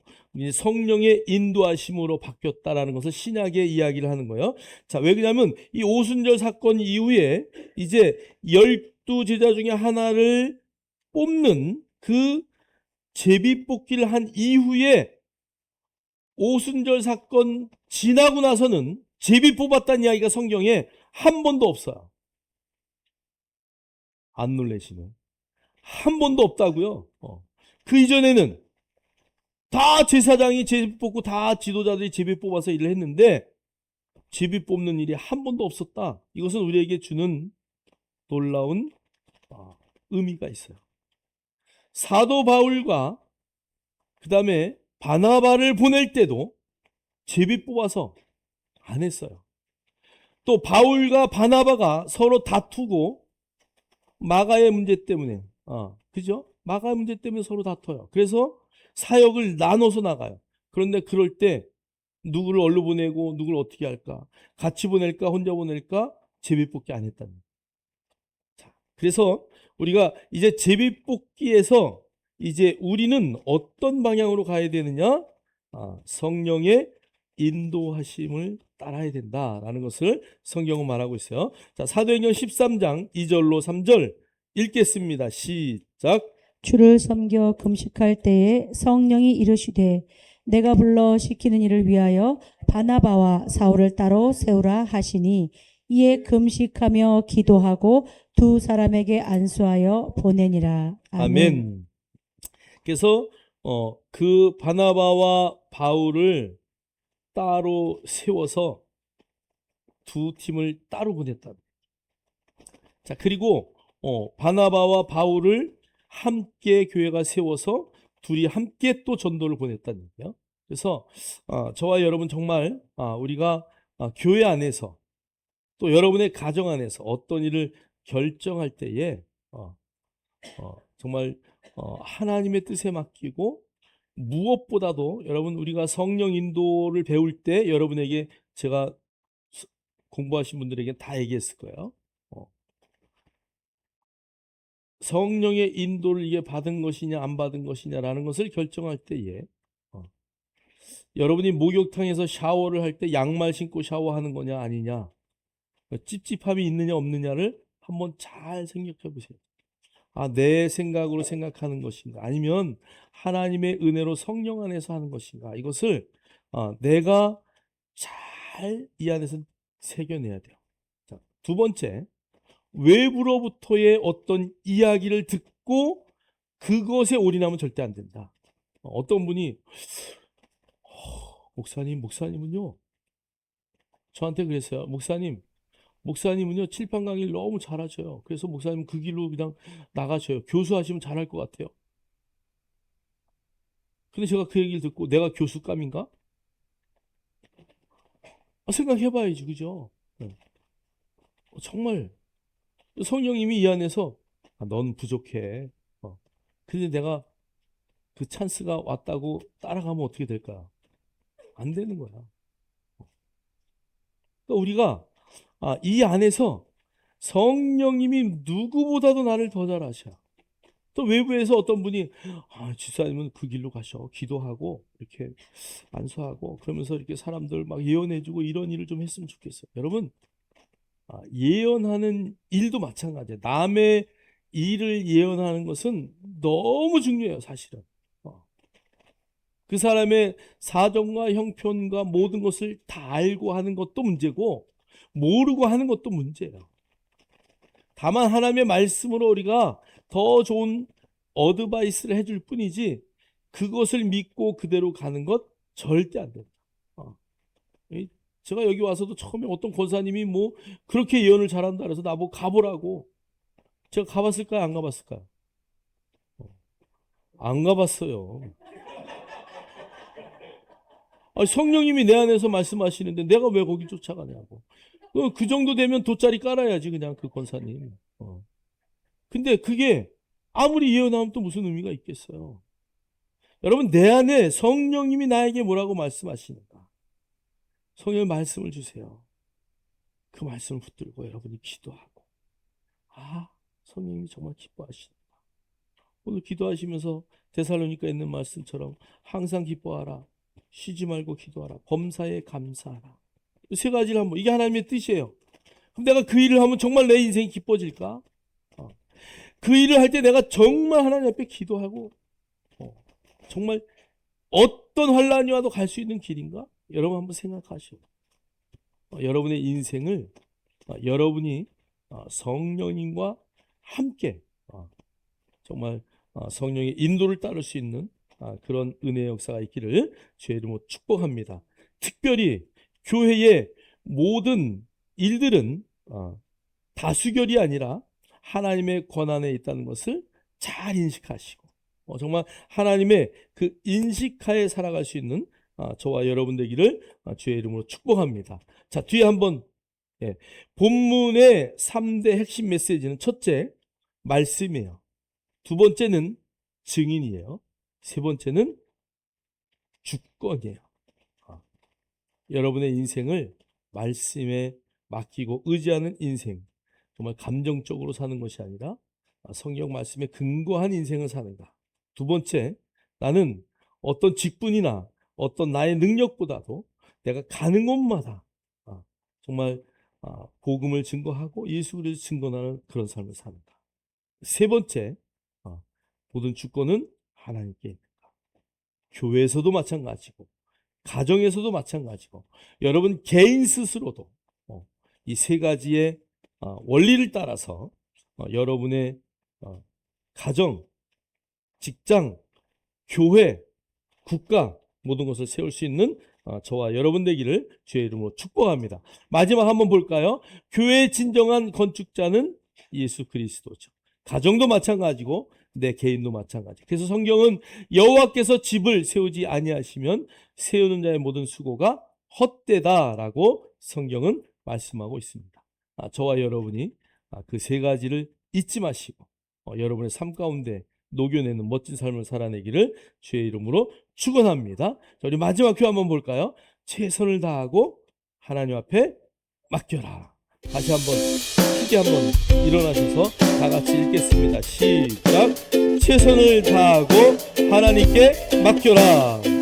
성령의 인도하심으로 바뀌었다라는 것을 신약의 이야기를 하는 거예요. 자, 왜 그러냐면 이 오순절 사건 이후에 이제 12제자 중에 하나를 뽑는 그 제비뽑기를 한 이후에 오순절 사건 지나고 나서는 제비 뽑았다는 이야기가 성경에 한 번도 없어요. 안 놀라시네. 한 번도 없다고요. 그 이전에는 다 제사장이 제비 뽑고 다 지도자들이 제비 뽑아서 일을 했는데 제비 뽑는 일이 한 번도 없었다. 이것은 우리에게 주는 놀라운 의미가 있어요. 사도 바울과 그 다음에 바나바를 보낼 때도 제비 뽑아서 안 했어요. 또 바울과 바나바가 서로 다투고 마가의 문제 때문에 그죠? 마가의 문제 때문에 서로 다퉈요. 그래서 사역을 나눠서 나가요. 그런데 그럴 때 누구를 어디로 보내고 누구를 어떻게 할까? 같이 보낼까? 혼자 보낼까? 제비뽑기 안 했다는 거예요. 자, 그래서 우리가 이제 제비뽑기에서 이제 우리는 어떤 방향으로 가야 되느냐? 성령의 인도하심을 따라야 된다라는 것을 성경은 말하고 있어요. 자, 사도행전 13장 2절로 3절 읽겠습니다. 시작. 주를 섬겨 금식할 때에 성령이 이르시되 내가 불러 시키는 일을 위하여 바나바와 사울을 따로 세우라 하시니 이에 금식하며 기도하고 두 사람에게 안수하여 보내니라. 아멘. 아멘. 그래서 그 바나바와 바울을 따로 세워서 두 팀을 따로 보냈다. 자, 그리고 바나바와 바울을 함께 교회가 세워서 둘이 함께 또 전도를 보냈다는 얘기예요. 그래서 저와 여러분 정말 우리가 교회 안에서 또 여러분의 가정 안에서 어떤 일을 결정할 때에 정말 하나님의 뜻에 맡기고, 무엇보다도 여러분 우리가 성령 인도를 배울 때 여러분에게 제가 공부하신 분들에게 다 얘기했을 거예요. 성령의 인도를 이게 받은 것이냐 안 받은 것이냐라는 것을 결정할 때에 여러분이 목욕탕에서 샤워를 할 때 양말 신고 샤워하는 거냐 아니냐, 찝찝함이 있느냐 없느냐를 한번 잘 생각해 보세요. 내 생각으로 생각하는 것인가, 아니면 하나님의 은혜로 성령 안에서 하는 것인가, 이것을 내가 잘 이 안에서 새겨내야 돼요. 자, 두 번째, 외부로부터의 어떤 이야기를 듣고 그것에 올인하면 절대 안 된다. 어떤 분이 목사님은요 저한테 그랬어요. 목사님은요 칠판 강의를 너무 잘하셔요. 그래서 목사님 그 길로 그냥 나가셔요. 교수하시면 잘할 것 같아요. 근데 제가 그 얘기를 듣고 내가 교수감인가? 생각해봐야지, 그죠? 정말 성령님이 이 안에서 넌 부족해. 근데 내가 그 찬스가 왔다고 따라가면 어떻게 될까? 안 되는 거야. 그러니까 우리가 이 안에서 성령님이 누구보다도 나를 더 잘 아셔. 또 외부에서 어떤 분이 집사님은 그 길로 가셔. 기도하고 이렇게 안수하고 그러면서 이렇게 사람들 막 예언해주고 이런 일을 좀 했으면 좋겠어요. 여러분, 예언하는 일도 마찬가지예요. 남의 일을 예언하는 것은 너무 중요해요, 사실은. 그 사람의 사정과 형편과 모든 것을 다 알고 하는 것도 문제고, 모르고 하는 것도 문제예요. 다만 하나님의 말씀으로 우리가 더 좋은 어드바이스를 해줄 뿐이지, 그것을 믿고 그대로 가는 것 절대 안 된다. 제가 여기 와서도 처음에 어떤 권사님이 뭐 그렇게 예언을 잘한다 그래서 나보고 가보라고. 제가 가봤을까요? 안 가봤을까요? 안 가봤어요. 성령님이 내 안에서 말씀하시는데 내가 왜 거기 쫓아가냐고. 그 정도 되면 돗자리 깔아야지 그냥 그 권사님. 근데 그게 아무리 예언하면 또 무슨 의미가 있겠어요. 여러분, 내 안에 성령님이 나에게 뭐라고 말씀하시는가. 성령 말씀을 주세요. 그 말씀을 붙들고 여러분이 기도하고, 성령님이 정말 기뻐하시는가. 오늘 기도하시면서 데살로니가에 있는 말씀처럼 항상 기뻐하라, 쉬지 말고 기도하라, 범사에 감사하라. 세 가지를 한번, 이게 하나님의 뜻이에요. 그럼 내가 그 일을 하면 정말 내 인생이 기뻐질까? 그 일을 할 때 내가 정말 하나님 앞에 기도하고 정말 어떤 환란이 와도 갈 수 있는 길인가? 여러분 한번 생각하시오. 여러분의 인생을 여러분이 성령님과 함께 정말 성령의 인도를 따를 수 있는 그런 은혜의 역사가 있기를 주의 이름으로 축복합니다. 특별히 교회의 모든 일들은 다수결이 아니라 하나님의 권한에 있다는 것을 잘 인식하시고 정말 하나님의 그 인식하에 살아갈 수 있는 저와 여러분 되기를 주의 이름으로 축복합니다. 자, 뒤에 한번 본문의 3대 핵심 메시지는 첫째, 말씀이에요. 두 번째는 증인이에요. 세 번째는 주권이에요. 여러분의 인생을 말씀에 맡기고 의지하는 인생, 정말 감정적으로 사는 것이 아니라 성경 말씀에 근거한 인생을 사는가. 두 번째, 나는 어떤 직분이나 어떤 나의 능력보다도 내가 가는 곳마다 정말 복음을 증거하고 예수 그리스도를 증거하는 그런 삶을 사는가. 세 번째, 모든 주권은 하나님께 있는가. 교회에서도 마찬가지고 가정에서도 마찬가지고 여러분 개인 스스로도 이 세 가지의 원리를 따라서 여러분의 가정, 직장, 교회, 국가 모든 것을 세울 수 있는 저와 여러분 되기를 주의 이름으로 축복합니다. 마지막 한번 볼까요? 교회의 진정한 건축자는 예수 그리스도죠. 가정도 마찬가지고 내 개인도 마찬가지. 그래서 성경은 여호와께서 집을 세우지 아니하시면 세우는 자의 모든 수고가 헛되다라고 성경은 말씀하고 있습니다. 저와 여러분이 그 세 가지를 잊지 마시고 여러분의 삶 가운데 녹여내는 멋진 삶을 살아내기를 주의 이름으로 축원합니다. 자, 우리 마지막 큐 한번 볼까요? 최선을 다하고 하나님 앞에 맡겨라. 다시 한번 크게 한번 일어나셔서 다 같이 읽겠습니다. 시작. 최선을 다하고 하나님께 맡겨라.